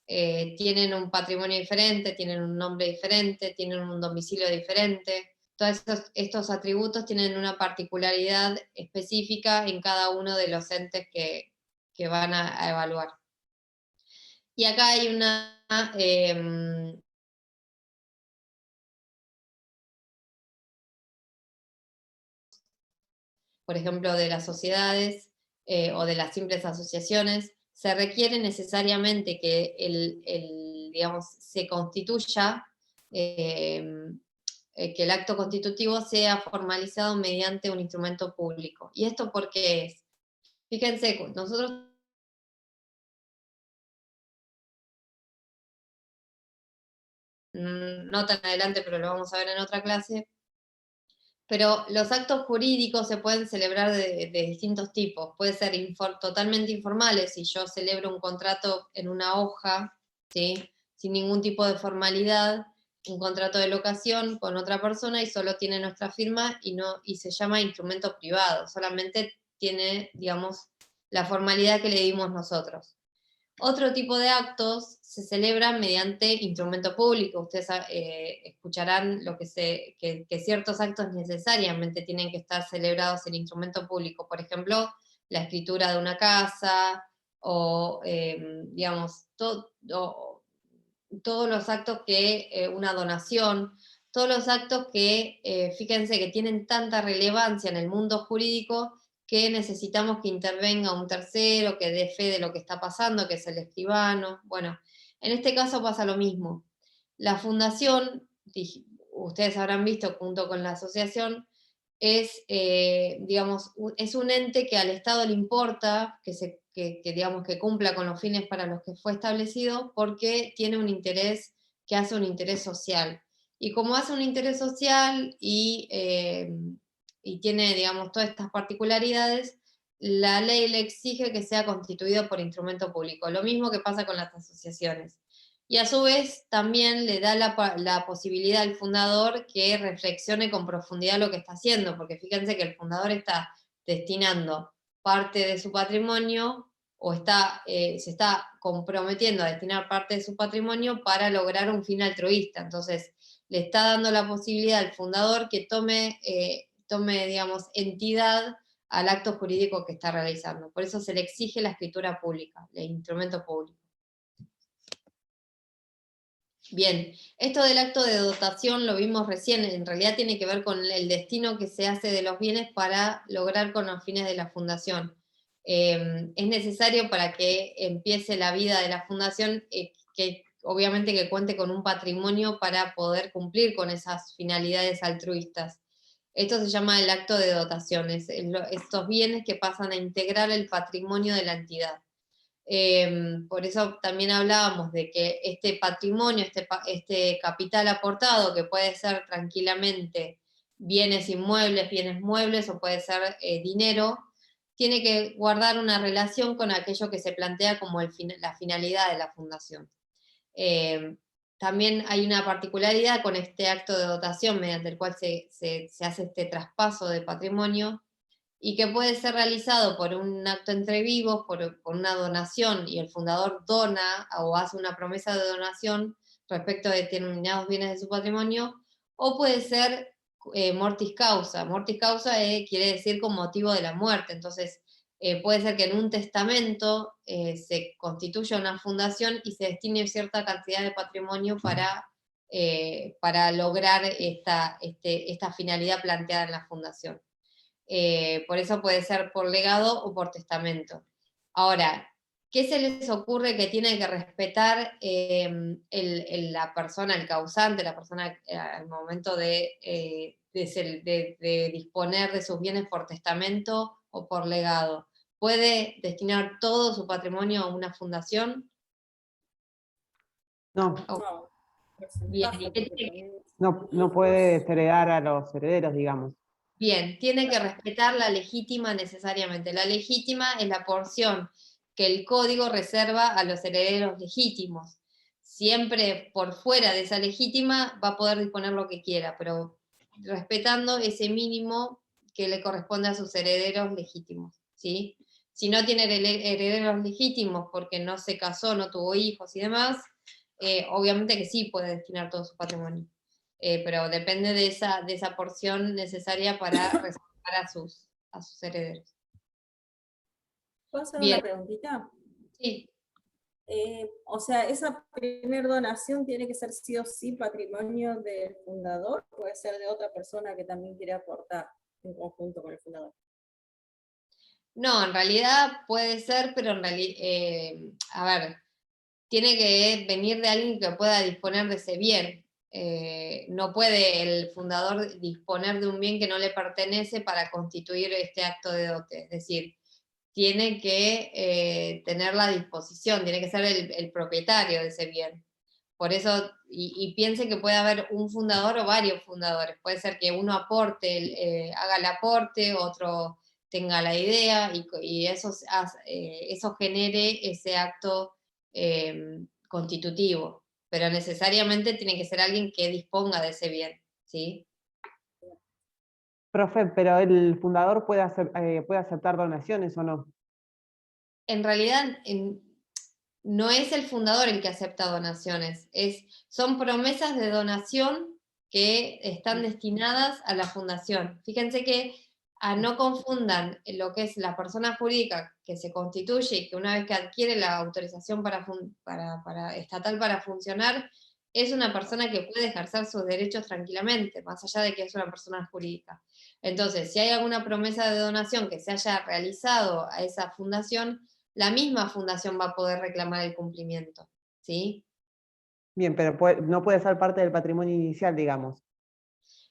tienen un patrimonio diferente, tienen un nombre diferente, tienen un domicilio diferente. Todos estos atributos tienen una particularidad específica en cada uno de los entes que van a evaluar. Y acá hay por ejemplo, de las sociedades o de las simples asociaciones, se requiere necesariamente que digamos, se constituya que el acto constitutivo sea formalizado mediante un instrumento público. ¿Y esto por qué es? Fíjense, nosotros no tan adelante, pero lo vamos a ver en otra clase, pero los actos jurídicos se pueden celebrar de distintos tipos. Puede ser totalmente informales, si yo celebro un contrato en una hoja, ¿sí?, sin ningún tipo de formalidad, un contrato de locación con otra persona y solo tiene nuestra firma y se llama instrumento privado, solamente tiene, digamos, la formalidad que le dimos nosotros. Otro tipo de actos se celebran mediante instrumento público. Ustedes escucharán que ciertos actos necesariamente tienen que estar celebrados en instrumento público. Por ejemplo, la escritura de una casa, o digamos, todos los actos una donación, todos los actos que, fíjense que tienen tanta relevancia en el mundo jurídico, que necesitamos que intervenga un tercero, que dé fe de lo que está pasando, que es el escribano. Bueno, en este caso pasa lo mismo. La fundación, ustedes habrán visto junto con la asociación, es, digamos, es un ente que al Estado le importa digamos, que cumpla con los fines para los que fue establecido, porque tiene un interés, que hace un interés social. Y como hace un interés social y tiene, digamos, todas estas particularidades, la ley le exige que sea constituido por instrumento público. Lo mismo que pasa con las asociaciones. Y a su vez también le da la posibilidad al fundador que reflexione con profundidad lo que está haciendo, porque fíjense que el fundador está destinando parte de su patrimonio, o se está comprometiendo a destinar parte de su patrimonio para lograr un fin altruista. Entonces, le está dando la posibilidad al fundador que tome, digamos, entidad al acto jurídico que está realizando. Por eso se le exige la escritura pública, el instrumento público. Bien, esto del acto de dotación lo vimos recién, en realidad tiene que ver con el destino que se hace de los bienes para lograr con los fines de la fundación. Es necesario para que empiece la vida de la fundación, que obviamente que cuente con un patrimonio para poder cumplir con esas finalidades altruistas. Esto se llama el acto de dotación, estos bienes que pasan a integrar el patrimonio de la entidad. Por eso también hablábamos de que este patrimonio, este capital aportado, que puede ser tranquilamente bienes inmuebles, bienes muebles, o puede ser dinero, tiene que guardar una relación con aquello que se plantea como la finalidad de la fundación. También hay una particularidad con este acto de dotación mediante el cual se hace este traspaso de patrimonio, y que puede ser realizado por un acto entre vivos, por una donación, y el fundador dona o hace una promesa de donación respecto de determinados bienes de su patrimonio, o puede ser mortis causa. Mortis causa quiere decir con motivo de la muerte. Entonces, puede ser que en un testamento se constituya una fundación y se destine cierta cantidad de patrimonio para lograr esta finalidad planteada en la fundación. Por eso puede ser por legado o por testamento. Ahora, ¿qué se les ocurre que tiene que respetar la persona, el causante, la persona al momento de disponer de sus bienes por testamento o por legado? ¿Puede destinar todo su patrimonio a una fundación? No, No, Bien, porcentaje, ¿y qué porque tiene también no puede heredar a los herederos, digamos. Bien, tiene que respetar la legítima necesariamente. La legítima es la porción que el código reserva a los herederos legítimos. Siempre por fuera de esa legítima va a poder disponer lo que quiera, pero respetando ese mínimo que le corresponde a sus herederos legítimos, ¿sí? Si no tiene herederos legítimos porque no se casó, no tuvo hijos y demás, obviamente que sí puede destinar todo su patrimonio. Pero depende de esa porción necesaria para reservar a sus herederos. ¿puedo hacer Bien, una preguntita? sí, O sea, esa primer donación tiene que ser sí o sí patrimonio del fundador, puede ser de otra persona que también quiere aportar en conjunto con el fundador. no, en realidad puede ser, pero en realidad, a ver, tiene que venir de alguien que pueda disponer de ese bien. no puede el fundador disponer de un bien que no le pertenece para constituir este acto de dote. Es decir, tiene que tener la disposición, tiene que ser el propietario de ese bien. Por eso, y piense que puede haber un fundador o varios fundadores. Puede ser que uno aporte, haga el aporte, otro tenga la idea, y eso genere ese acto constitutivo. Pero necesariamente tiene que ser alguien que disponga de ese bien, ¿sí? Profe, pero el fundador puede aceptar donaciones o no. En realidad, no es el fundador el que acepta donaciones, son promesas de donación que están destinadas a la fundación. Fíjense que no confundan lo que es la persona jurídica que se constituye y que una vez que adquiere la autorización estatal para funcionar, es una persona que puede ejercer sus derechos tranquilamente, más allá de que es una persona jurídica. Entonces, si hay alguna promesa de donación que se haya realizado a esa fundación, la misma fundación va a poder reclamar el cumplimiento, ¿sí? Bien, pero no puede ser parte del patrimonio inicial, digamos.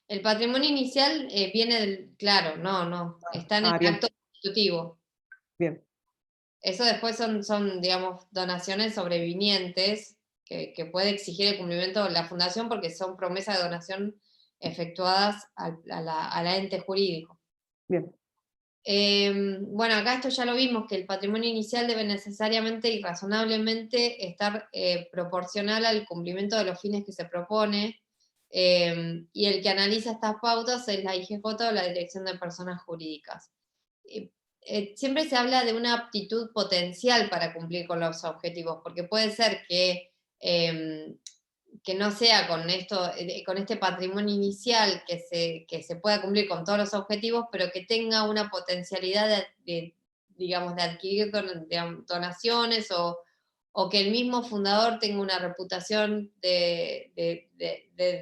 El patrimonio inicial viene del, claro, no, está en el bien. acto constitutivo. Bien. Eso después son, digamos, donaciones sobrevinientes que puede exigir el cumplimiento de la fundación porque son promesas de donación efectuadas a la ente jurídico. Bien. Bueno, acá esto ya lo vimos, que el patrimonio inicial debe necesariamente y razonablemente estar proporcional al cumplimiento de los fines que se propone, y el que analiza estas pautas es la IGJ o la Dirección de Personas Jurídicas. Siempre se habla de una aptitud potencial para cumplir con los objetivos, porque puede ser que no sea con este patrimonio inicial que se pueda cumplir con todos los objetivos, pero que tenga una potencialidad de adquirir donaciones, o que el mismo fundador tenga una reputación de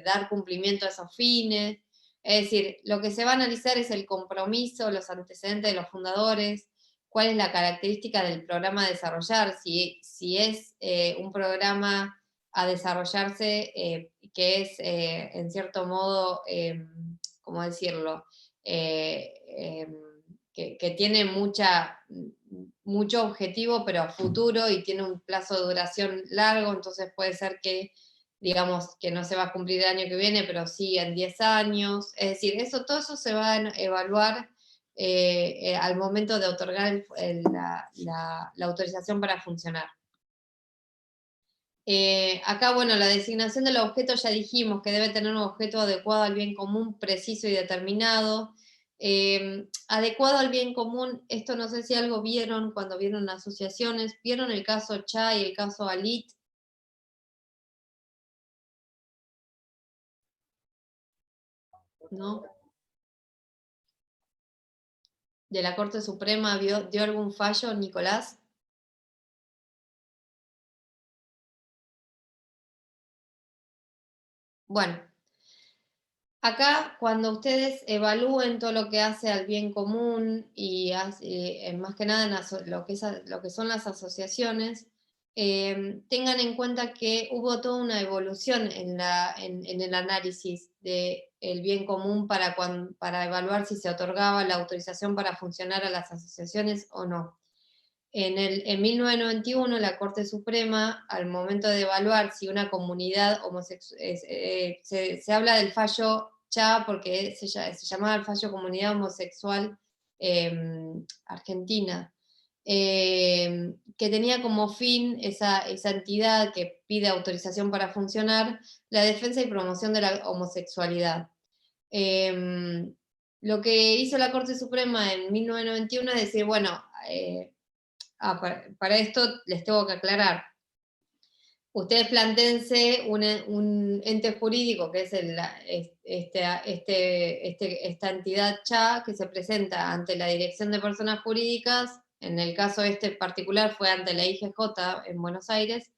dar cumplimiento a esos fines. Es decir, lo que se va a analizar es el compromiso, los antecedentes de los fundadores, cuál es la característica del programa a desarrollar, si es un programa a desarrollarse que es, en cierto modo, ¿cómo decirlo?, que tiene mucho objetivo, pero a futuro, y tiene un plazo de duración largo, entonces puede ser que, digamos, que no se va a cumplir el año que viene, pero sí en 10 años. Es decir, todo eso se va a evaluar al momento de otorgar la autorización para funcionar. Acá, bueno, la designación del objeto ya dijimos que debe tener un objeto adecuado al bien común, preciso y determinado. Adecuado al bien común, esto no sé si algo vieron cuando vieron asociaciones. ¿Vieron el caso Cha y el caso Alit? ¿No? ¿De la Corte Suprema dio algún fallo, Nicolás? Bueno, acá cuando ustedes evalúen todo lo que hace al bien común y más que nada en lo que son las asociaciones, tengan en cuenta que hubo toda una evolución en el análisis del bien común para evaluar si se otorgaba la autorización para funcionar a las asociaciones o no. En 1991, la Corte Suprema, al momento de evaluar si una comunidad homosexual, se habla del fallo Cha porque se llamaba el fallo Comunidad Homosexual Argentina, que tenía como fin esa entidad que pide autorización para funcionar, la defensa y promoción de la homosexualidad. Lo que hizo la Corte Suprema en 1991 es decir, bueno, para esto les tengo que aclarar. Ustedes plantéense un ente jurídico que es esta entidad Cha, que se presenta ante la Dirección de Personas Jurídicas, en el caso particular fue ante la IGJ en Buenos Aires,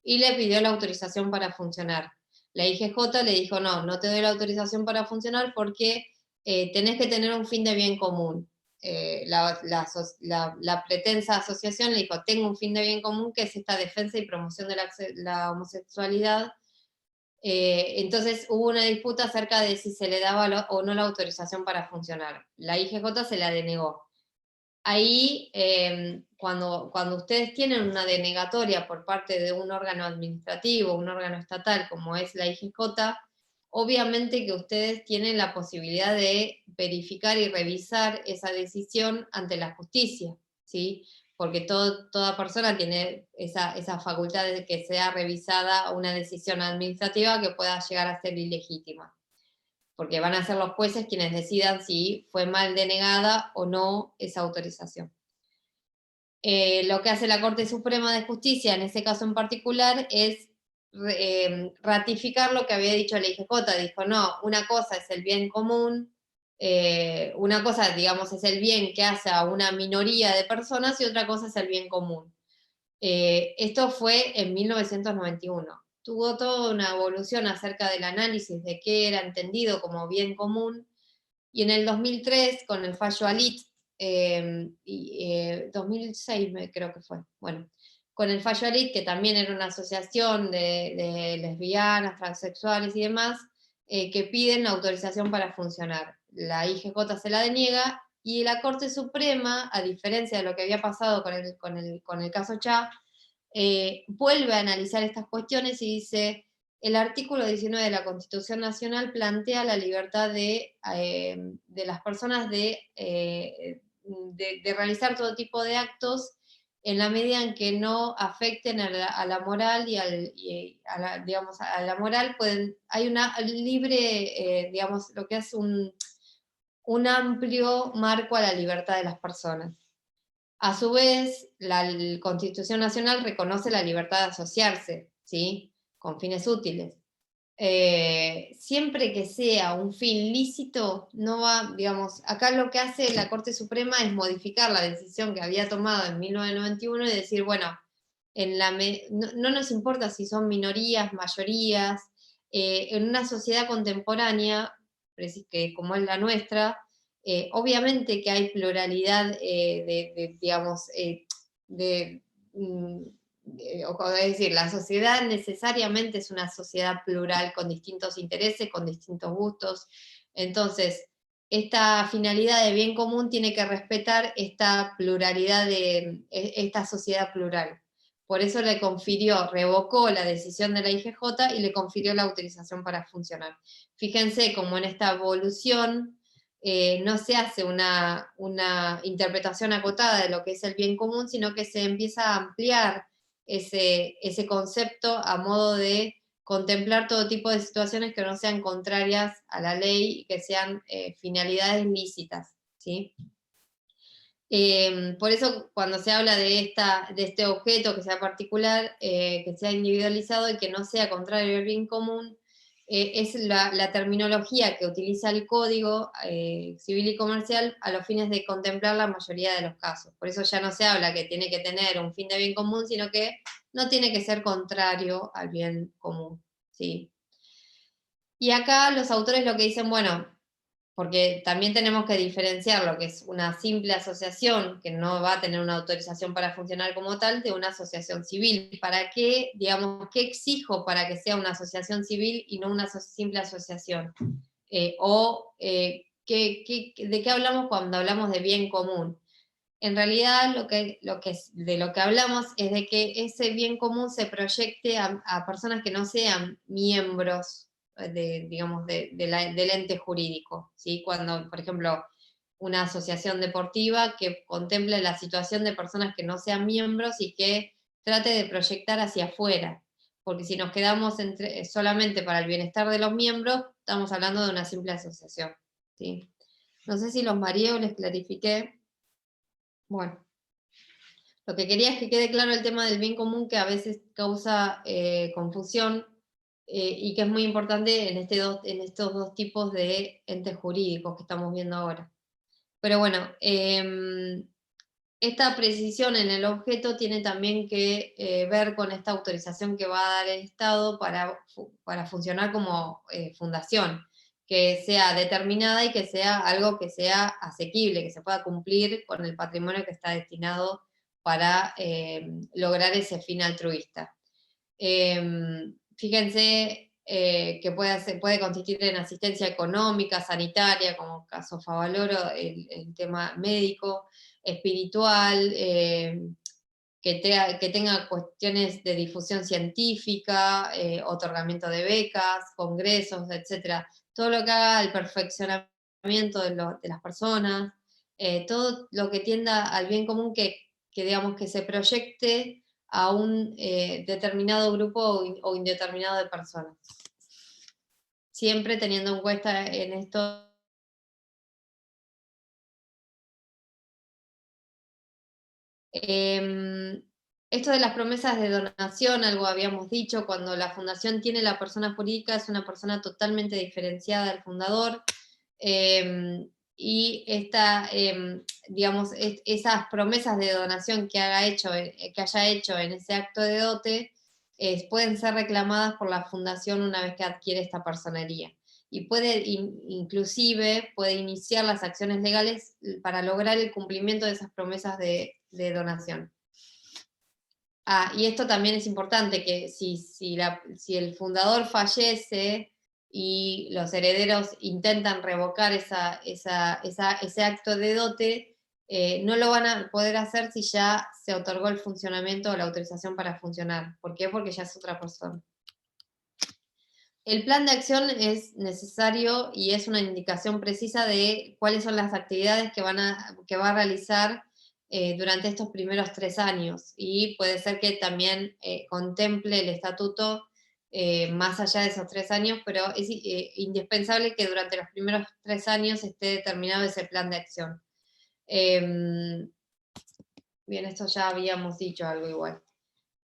y le pidió la autorización para funcionar. La IGJ le dijo, no te doy la autorización para funcionar porque tenés que tener un fin de bien común. La pretensa asociación le dijo, tengo un fin de bien común, que es esta defensa y promoción de la homosexualidad, Entonces hubo una disputa acerca de si se le daba o no la autorización para funcionar. La IGJ se la denegó. Ahí, cuando ustedes tienen una denegatoria por parte de un órgano administrativo, un órgano estatal como es la IGJ, obviamente que ustedes tienen la posibilidad de verificar y revisar esa decisión ante la justicia, ¿sí? Porque toda persona tiene esa facultad de que sea revisada una decisión administrativa que pueda llegar a ser ilegítima, porque van a ser los jueces quienes decidan si fue mal denegada o no esa autorización. Lo que hace la Corte Suprema de Justicia, en ese caso en particular, es ratificar lo que había dicho la IGJ. Dijo, no, una cosa es el bien común, una cosa, digamos, es el bien que hace a una minoría de personas y otra cosa es el bien común. Esto fue en 1991. Tuvo toda una evolución acerca del análisis de qué era entendido como bien común, y en el 2003, con el fallo Alit, 2006 creo que fue, bueno, con el fallo Alit, que también era una asociación de lesbianas, transexuales y demás, que piden la autorización para funcionar. La IGJ se la deniega, y la Corte Suprema, a diferencia de lo que había pasado con el caso Cha, vuelve a analizar estas cuestiones y dice, el artículo 19 de la Constitución Nacional plantea la libertad de las personas de realizar todo tipo de actos en la medida en que no afecten a la moral digamos, a la moral. Hay una libre, digamos, lo que es un amplio marco a la libertad de las personas. A su vez, la Constitución Nacional reconoce la libertad de asociarse, ¿sí?, con fines útiles. Siempre que sea un fin lícito, no va, digamos, acá lo que hace la Corte Suprema es modificar la decisión que había tomado en 1991 y decir, bueno, no nos importa si son minorías, mayorías, en una sociedad contemporánea, como es la nuestra, obviamente que hay pluralidad digamos, es decir, la sociedad necesariamente es una sociedad plural con distintos intereses, con distintos gustos. Entonces, esta finalidad de bien común tiene que respetar esta pluralidad esta sociedad plural. Por eso revocó la decisión de la IGJ y le confirió la autorización para funcionar. Fíjense cómo en esta evolución no se hace una interpretación acotada de lo que es el bien común, sino que se empieza a ampliar ese concepto a modo de contemplar todo tipo de situaciones que no sean contrarias a la ley y que sean finalidades lícitas, ¿sí? Por eso cuando se habla de este objeto que sea particular, que sea individualizado y que no sea contrario al bien común, es la terminología que utiliza el Código Civil y Comercial a los fines de contemplar la mayoría de los casos. Por eso ya no se habla que tiene que tener un fin de bien común, sino que no tiene que ser contrario al bien común, ¿sí? Y acá los autores lo que dicen, bueno, porque también tenemos que diferenciar lo que es una simple asociación, que no va a tener una autorización para funcionar como tal, de una asociación civil. ¿Para qué, digamos, qué exijo para que sea una asociación civil y no una simple asociación? ¿De qué hablamos cuando hablamos de bien común? En realidad de lo que hablamos es de que ese bien común se proyecte a personas que no sean miembros digamos, del ente jurídico, ¿sí? Cuando, por ejemplo, una asociación deportiva que contemple la situación de personas que no sean miembros y que trate de proyectar hacia afuera, porque si nos quedamos solamente para el bienestar de los miembros, estamos hablando de una simple asociación, ¿sí? No sé si los mareé o les clarifiqué. Bueno, lo que quería es que quede claro el tema del bien común, que a veces causa confusión, y que es muy importante en estos dos tipos de entes jurídicos que estamos viendo ahora. Pero bueno, esta precisión en el objeto tiene también que ver con esta autorización que va a dar el Estado para funcionar como fundación, que sea determinada y que sea algo que sea asequible, que se pueda cumplir con el patrimonio que está destinado para lograr ese fin altruista. Fíjense, que puede consistir en asistencia económica, sanitaria, como caso Favaloro, el tema médico, espiritual, que tenga cuestiones de difusión científica, otorgamiento de becas, congresos, etc. Todo lo que haga al perfeccionamiento de las personas, todo lo que tienda al bien común que digamos que se proyecte a un determinado grupo o indeterminado de personas. Siempre teniendo en cuenta en esto esto de las promesas de donación, algo habíamos dicho, cuando la fundación tiene la persona jurídica, es una persona totalmente diferenciada del fundador, y digamos, esas promesas de donación que haya hecho en ese acto de dote, pueden ser reclamadas por la fundación una vez que adquiere esta personería. Y inclusive puede iniciar las acciones legales para lograr el cumplimiento de esas promesas de donación. Y esto también es importante, que si el fundador fallece y los herederos intentan revocar ese acto de dote, no lo van a poder hacer si ya se otorgó el funcionamiento o la autorización para funcionar. ¿Por qué? Porque ya es otra persona. El plan de acción es necesario y es una indicación precisa de cuáles son las actividades que va a realizar durante estos primeros 3 años, y puede ser que también contemple el estatuto más allá de esos 3 años, pero es indispensable que durante los primeros 3 años esté determinado ese plan de acción. Bien, esto ya habíamos dicho algo igual.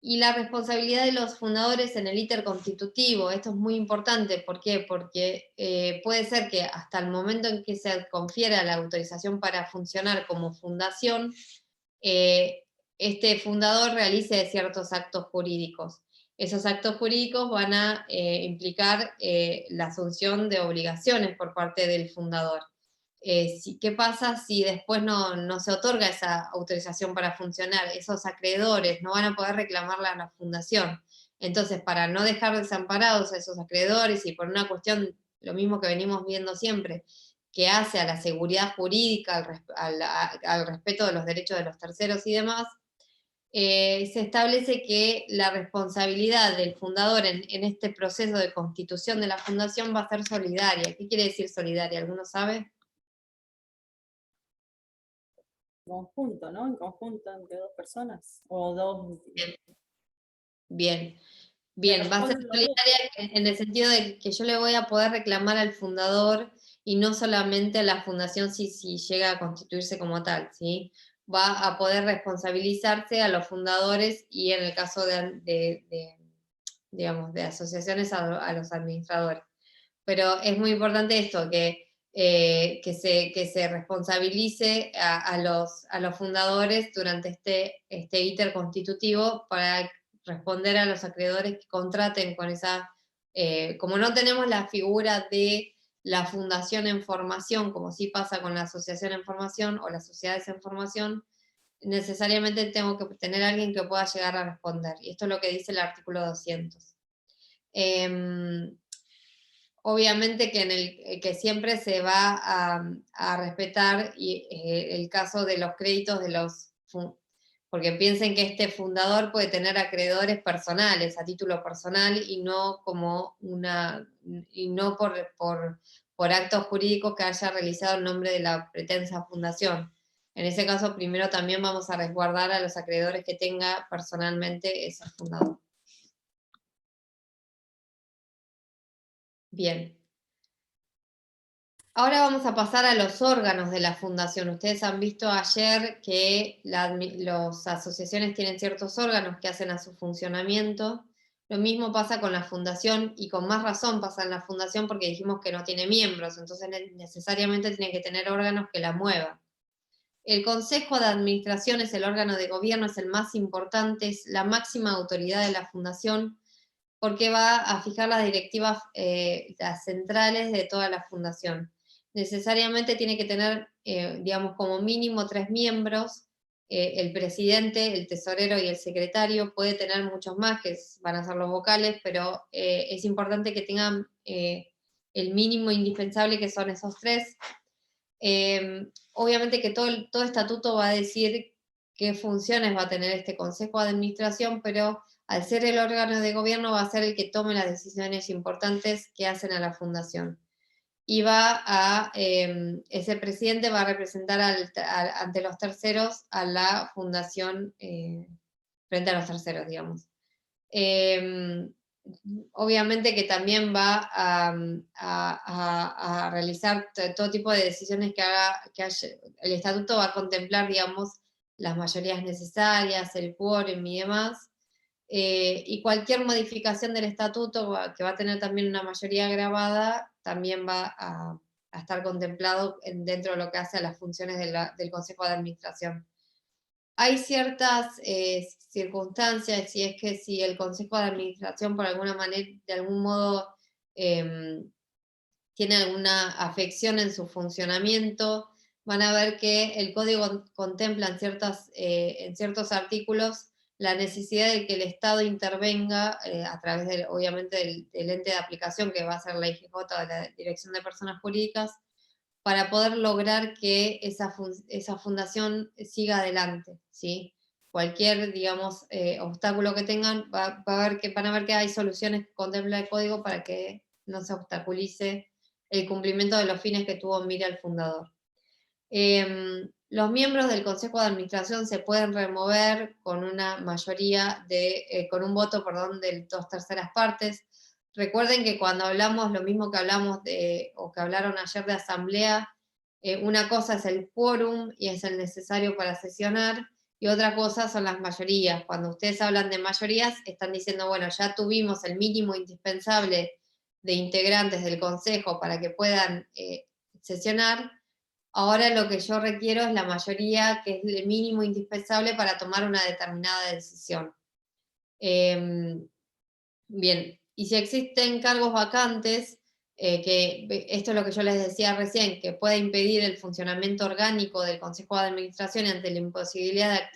Y la responsabilidad de los fundadores en el íter constitutivo, esto es muy importante. ¿Por qué? Porque puede ser que hasta el momento en que se confiera la autorización para funcionar como fundación, este fundador realice ciertos actos jurídicos. Esos actos jurídicos van a implicar la asunción de obligaciones por parte del fundador. ¿Qué pasa si después no se otorga esa autorización para funcionar? Esos acreedores no van a poder reclamarla a la fundación. Entonces, para no dejar desamparados a esos acreedores, y por una cuestión, lo mismo que venimos viendo siempre, que hace a la seguridad jurídica, al respeto de los derechos de los terceros y demás, se establece que la responsabilidad del fundador en este proceso de constitución de la fundación va a ser solidaria. ¿Qué quiere decir solidaria? ¿Alguno sabe? Conjunto, ¿no? En conjunto entre 2 personas o 2. Bien, va a ser solidaria en el sentido de que yo le voy a poder reclamar al fundador y no solamente a la fundación si llega a constituirse como tal, ¿sí? Va a poder responsabilizarse a los fundadores y en el caso digamos, de asociaciones a los administradores. Pero es muy importante esto, que se responsabilice a los fundadores durante este íter constitutivo para responder a los acreedores que contraten con esa... como no tenemos la figura de la fundación en formación, como sí pasa con la asociación en formación o las sociedades en formación, necesariamente tengo que tener a alguien que pueda llegar a responder. Y esto es lo que dice el artículo 200. Obviamente que siempre se va a respetar el caso de los créditos de porque piensen que este fundador puede tener acreedores personales, a título personal, y no por actos jurídicos que haya realizado en nombre de la pretensa fundación. En ese caso, primero también vamos a resguardar a los acreedores que tenga personalmente ese fundador. Bien. Ahora vamos a pasar a los órganos de la fundación. Ustedes han visto ayer que las asociaciones tienen ciertos órganos que hacen a su funcionamiento. Lo mismo pasa con la fundación, y con más razón pasa en la fundación porque dijimos que no tiene miembros, entonces necesariamente tiene que tener órganos que la muevan. El Consejo de Administración es el órgano de gobierno, es el más importante, es la máxima autoridad de la fundación, porque va a fijar las directivas, las centrales de toda la fundación. Necesariamente tiene que tener, digamos, como mínimo 3 miembros, el presidente, el tesorero y el secretario. Puede tener muchos más, que van a ser los vocales, pero es importante que tengan el mínimo indispensable, que son esos 3. Obviamente que todo estatuto va a decir qué funciones va a tener este Consejo de Administración, pero al ser el órgano de gobierno va a ser el que tome las decisiones importantes que hacen a la fundación. Y ese presidente va a representar ante los terceros a la fundación, frente a los terceros, digamos. Obviamente que también va a realizar todo tipo de decisiones que haya. El estatuto va a contemplar, digamos, las mayorías necesarias, el quórum y demás, y cualquier modificación del estatuto, que va a tener también una mayoría agravada, también va a estar contemplado dentro de lo que hace a las funciones del Consejo de Administración. Hay ciertas circunstancias, y es que si el Consejo de Administración por alguna manera, de algún modo, tiene alguna afección en su funcionamiento, van a ver que el código contempla en ciertos artículos la necesidad de que el Estado intervenga a través, obviamente, del ente de aplicación, que va a ser la IGJ, de la Dirección de Personas Jurídicas, para poder lograr que esa fundación siga adelante, ¿sí? Cualquier, digamos, obstáculo que tengan, van a ver que hay soluciones que contempla el código para que no se obstaculice el cumplimiento de los fines que tuvo en mira el fundador. Los miembros del Consejo de Administración se pueden remover con una mayoría con un voto, de 2/3 partes. Recuerden que cuando hablamos, lo mismo que hablamos o que hablaron ayer de asamblea, una cosa es el quórum y es el necesario para sesionar, y otra cosa son las mayorías. Cuando ustedes hablan de mayorías, están diciendo, bueno, ya tuvimos el mínimo indispensable de integrantes del Consejo para que puedan sesionar. Ahora lo que yo requiero es la mayoría, que es el mínimo indispensable para tomar una determinada decisión. Bien, y si existen cargos vacantes, que esto es lo que yo les decía recién, que puede impedir el funcionamiento orgánico del Consejo de Administración ante la imposibilidad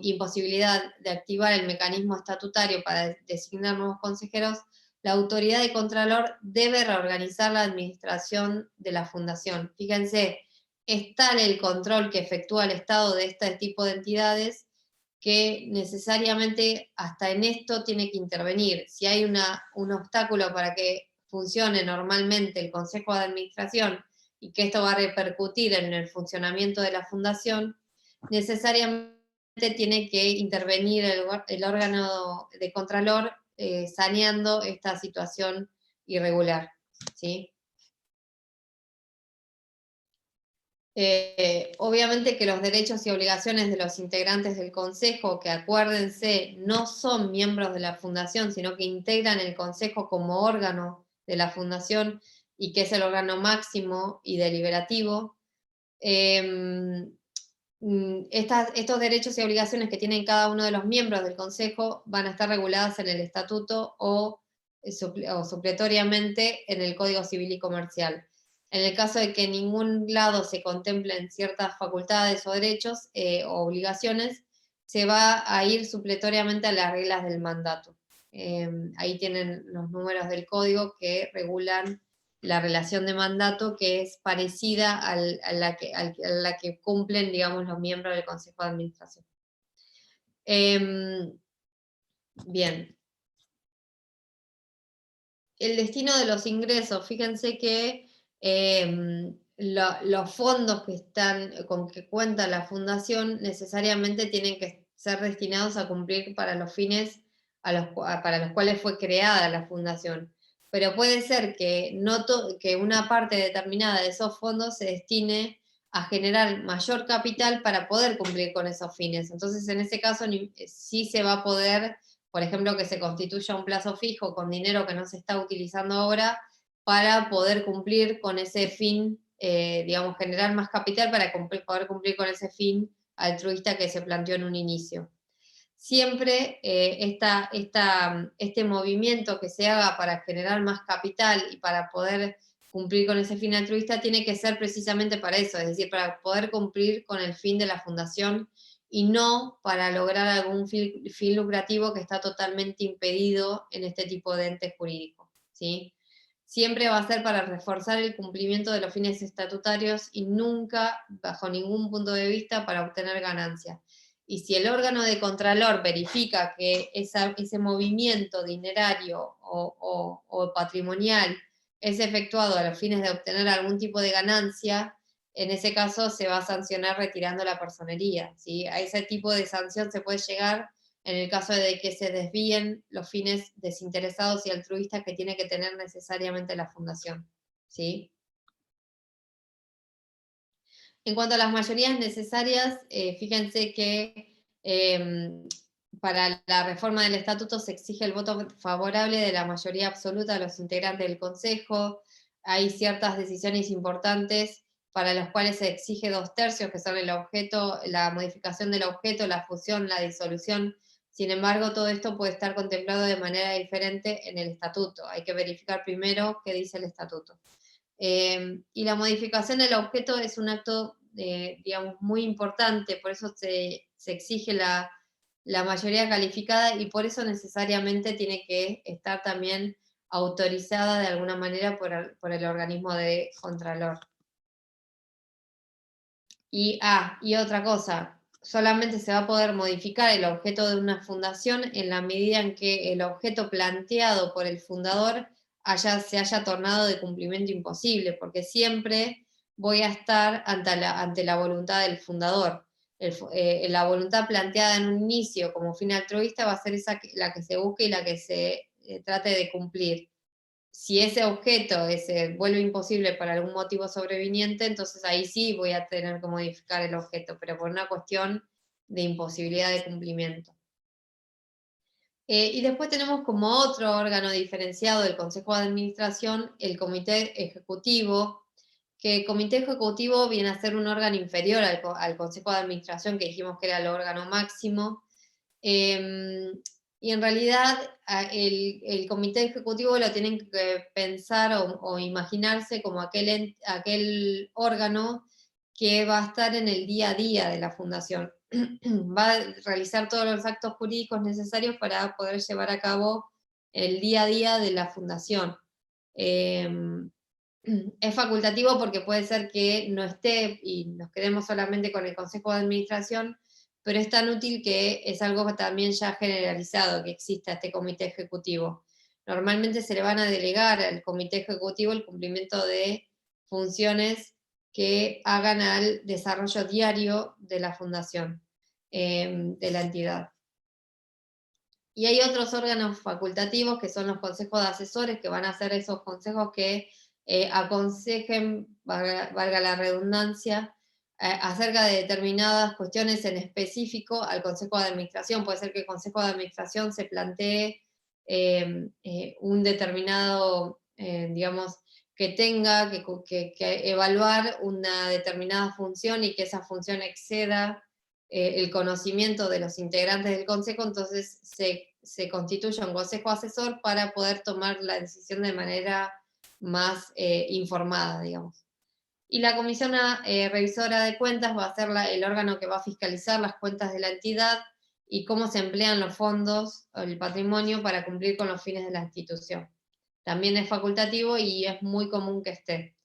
imposibilidad de activar el mecanismo estatutario para designar nuevos consejeros, la autoridad de Contralor debe reorganizar la administración de la fundación. Fíjense, es tal el control que efectúa el Estado de este tipo de entidades que necesariamente hasta en esto tiene que intervenir. Si hay un obstáculo para que funcione normalmente el Consejo de Administración y que esto va a repercutir en el funcionamiento de la fundación, necesariamente tiene que intervenir el órgano de Contralor saneando esta situación irregular, ¿sí? Obviamente que los derechos y obligaciones de los integrantes del Consejo, que acuérdense, no son miembros de la Fundación, sino que integran el Consejo como órgano de la Fundación y que es el órgano máximo y deliberativo. Estos derechos y obligaciones que tienen cada uno de los miembros del Consejo van a estar reguladas en el Estatuto o supletoriamente en el Código Civil y Comercial. En el caso de que en ningún lado se contemplen ciertas facultades o derechos o obligaciones, se va a ir supletoriamente a las reglas del mandato. Ahí tienen los números del código que regulan la relación de mandato, que es parecida a la que cumplen, digamos, los miembros del Consejo de Administración. Bien. El destino de los ingresos, fíjense que los fondos con que cuenta la fundación necesariamente tienen que ser destinados a cumplir para los fines para los cuales fue creada la fundación. Pero puede ser que una parte determinada de esos fondos se destine a generar mayor capital para poder cumplir con esos fines. Entonces, en ese caso, sí se va a poder, por ejemplo, que se constituya un plazo fijo con dinero que no se está utilizando ahora para poder cumplir con ese fin, digamos, generar más capital para poder cumplir con ese fin altruista que se planteó en un inicio. Siempre este movimiento que se haga para generar más capital y para poder cumplir con ese fin altruista, tiene que ser precisamente para eso, es decir, para poder cumplir con el fin de la fundación y no para lograr algún fin lucrativo que está totalmente impedido en este tipo de entes jurídicos, ¿sí? Siempre va a ser para reforzar el cumplimiento de los fines estatutarios y nunca, bajo ningún punto de vista, para obtener ganancias. Y si el órgano de contralor verifica que ese movimiento dinerario o patrimonial es efectuado a los fines de obtener algún tipo de ganancia, en ese caso se va a sancionar retirando la personería, ¿sí? A ese tipo de sanción se puede llegar en el caso de que se desvíen los fines desinteresados y altruistas que tiene que tener necesariamente la fundación, ¿sí? En cuanto a las mayorías necesarias, fíjense que para la reforma del estatuto se exige el voto favorable de la mayoría absoluta de los integrantes del Consejo. Hay ciertas decisiones importantes para las cuales se exige 2/3, que son el objeto, la modificación del objeto, la fusión, la disolución. Sin embargo, todo esto puede estar contemplado de manera diferente en el estatuto. Hay que verificar primero qué dice el estatuto. Y la modificación del objeto es un acto, digamos, muy importante, por eso se exige la mayoría calificada y por eso necesariamente tiene que estar también autorizada de alguna manera por el organismo de Contralor. Y otra cosa, solamente se va a poder modificar el objeto de una fundación en la medida en que el objeto planteado por el fundador se haya tornado de cumplimiento imposible, porque siempre voy a estar ante la voluntad del fundador. La voluntad planteada en un inicio como fin altruista va a ser la que se busque y la que se trate de cumplir. Si ese objeto se vuelve imposible por algún motivo sobreviniente, entonces ahí sí voy a tener que modificar el objeto, pero por una cuestión de imposibilidad de cumplimiento. Y después tenemos como otro órgano diferenciado del Consejo de Administración, el Comité Ejecutivo, que el Comité Ejecutivo viene a ser un órgano inferior al Consejo de Administración, que dijimos que era el órgano máximo. Y en realidad el comité ejecutivo lo tienen que pensar o imaginarse como aquel órgano que va a estar en el día a día de la fundación. Va a realizar todos los actos jurídicos necesarios para poder llevar a cabo el día a día de la fundación. Es facultativo porque puede ser que no esté y nos quedemos solamente con el Consejo de Administración, pero es tan útil que es algo también ya generalizado, que exista este comité ejecutivo. Normalmente se le van a delegar al comité ejecutivo el cumplimiento de funciones que hagan al desarrollo diario de la fundación, de la entidad. Y hay otros órganos facultativos que son los consejos de asesores, que van a ser esos consejos que aconsejen, valga la redundancia, acerca de determinadas cuestiones en específico al Consejo de Administración. Puede ser que el Consejo de Administración se plantee un determinado, digamos, que tenga que evaluar una determinada función y que esa función exceda el conocimiento de los integrantes del Consejo, entonces se constituye un Consejo Asesor para poder tomar la decisión de manera más informada, digamos. Y la Comisión Revisora de Cuentas va a ser el órgano que va a fiscalizar las cuentas de la entidad y cómo se emplean los fondos o el patrimonio para cumplir con los fines de la institución. También es facultativo y es muy común que esté.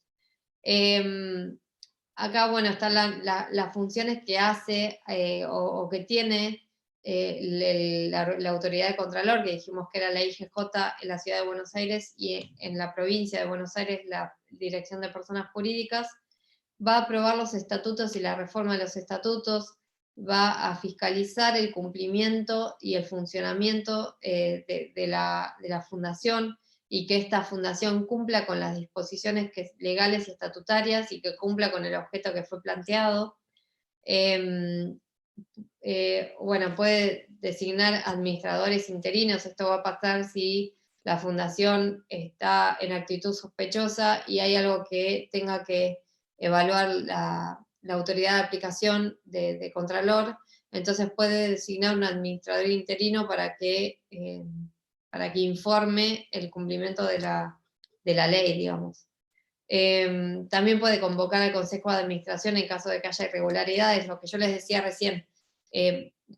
Acá, bueno, están las funciones que hace o que tiene la autoridad de Contralor, que dijimos que era la IGJ en la Ciudad de Buenos Aires y en la provincia de Buenos Aires la Dirección de Personas Jurídicas. Va a aprobar los estatutos y la reforma de los estatutos, va a fiscalizar el cumplimiento y el funcionamiento de la fundación, y que esta fundación cumpla con las disposiciones legales y estatutarias y que cumpla con el objeto que fue planteado. Bueno, puede designar administradores interinos. Esto va a pasar si la fundación está en actitud sospechosa y hay algo que tenga que evaluar la autoridad de aplicación de Contralor, entonces puede designar un administrador interino para que informe el cumplimiento de la ley, digamos. También puede convocar al Consejo de Administración en caso de que haya irregularidades, lo que yo les decía recién.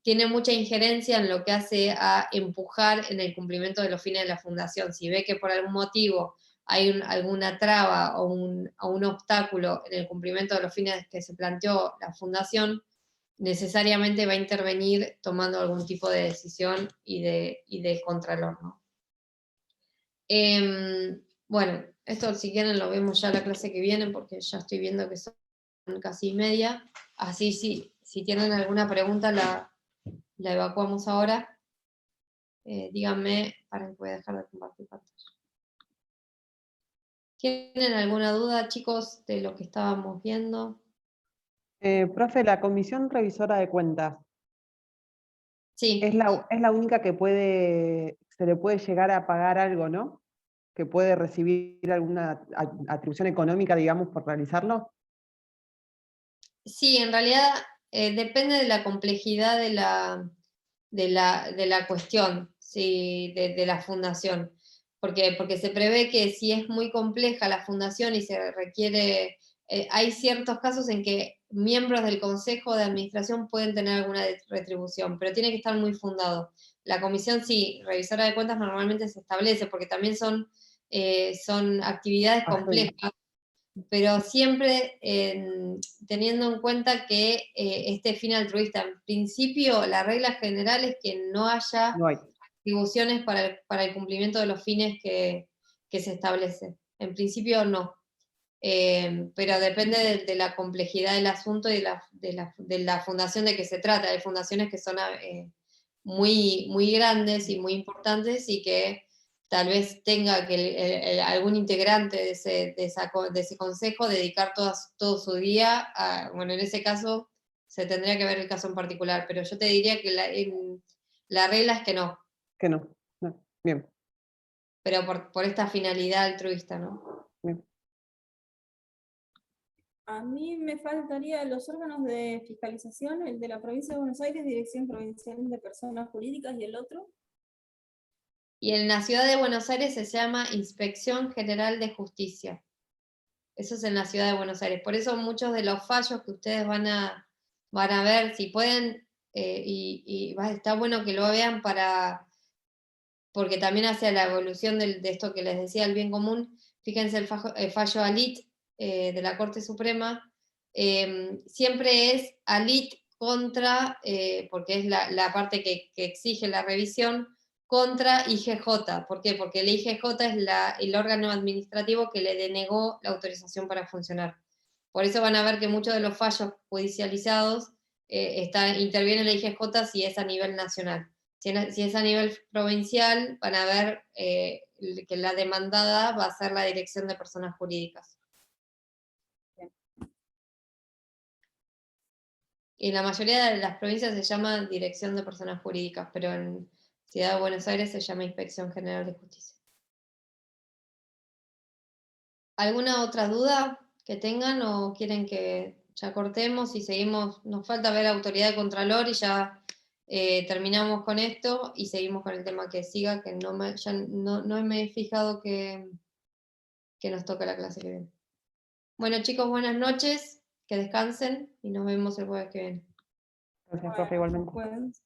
Tiene mucha injerencia en lo que hace a empujar en el cumplimiento de los fines de la fundación. Si ve que por algún motivo hay alguna traba o un obstáculo en el cumplimiento de los fines que se planteó la fundación, necesariamente va a intervenir tomando algún tipo de decisión y de contralor, ¿no? Bueno, esto si quieren lo vemos ya la clase que viene, porque ya estoy viendo que son casi media. Así si tienen alguna pregunta la evacuamos ahora. Díganme, para que pueda dejar de compartir pantalla. ¿Tienen alguna duda, chicos, de lo que estábamos viendo? Profe, la Comisión Revisora de Cuentas, Sí. es la única que se le puede llegar a pagar algo, ¿no? Que puede recibir alguna atribución económica, digamos, por realizarlo. Sí, en realidad depende de la complejidad de la cuestión, ¿sí? de la fundación. Porque se prevé que si es muy compleja la fundación y se requiere, hay ciertos casos en que miembros del Consejo de Administración pueden tener alguna retribución, pero tiene que estar muy fundado. La comisión, sí, revisora de cuentas normalmente se establece, porque también son actividades complejas, pero siempre teniendo en cuenta que este fin altruista, en principio la regla general es que no haya No hay. atribuciones para el cumplimiento de los fines que se establecen. En principio no. Pero depende de la complejidad del asunto y de la fundación de que se trata. Hay fundaciones que son muy, muy grandes y muy importantes y que tal vez tenga que algún integrante de ese consejo dedicar todo su día bueno, en ese caso se tendría que ver el caso en particular, pero yo te diría que la regla es que no, Que no. No. Bien, pero por esta finalidad altruista, ¿no? bien. A mí me faltaría los órganos de fiscalización, el de la provincia de Buenos Aires, Dirección Provincial de Personas Jurídicas, y el otro. Y en la ciudad de Buenos Aires se llama Inspección General de Justicia. Eso es en la ciudad de Buenos Aires. Por eso muchos de los fallos que ustedes van a ver, si pueden, está bueno que lo vean porque también hacia la evolución de esto que les decía, el bien común. Fíjense el fallo Alit de la Corte Suprema, siempre es Alit contra, porque es la parte que exige la revisión, contra IGJ. ¿Por qué? Porque el IGJ es el órgano administrativo que le denegó la autorización para funcionar. Por eso van a ver que muchos de los fallos judicializados interviene la IGJ si es a nivel nacional. Si es a nivel provincial, van a ver que la demandada va a ser la Dirección de Personas Jurídicas. Y en la mayoría de las provincias se llama Dirección de Personas Jurídicas, pero en Ciudad de Buenos Aires se llama Inspección General de Justicia. ¿Alguna otra duda que tengan o quieren que ya cortemos y seguimos? Nos falta ver Autoridad de Contralor y ya terminamos con esto y seguimos con el tema que siga, que no me he fijado que nos toca la clase que viene. Bueno, chicos, buenas noches, que descansen y nos vemos el jueves que viene. Gracias, profe, igualmente. Pues,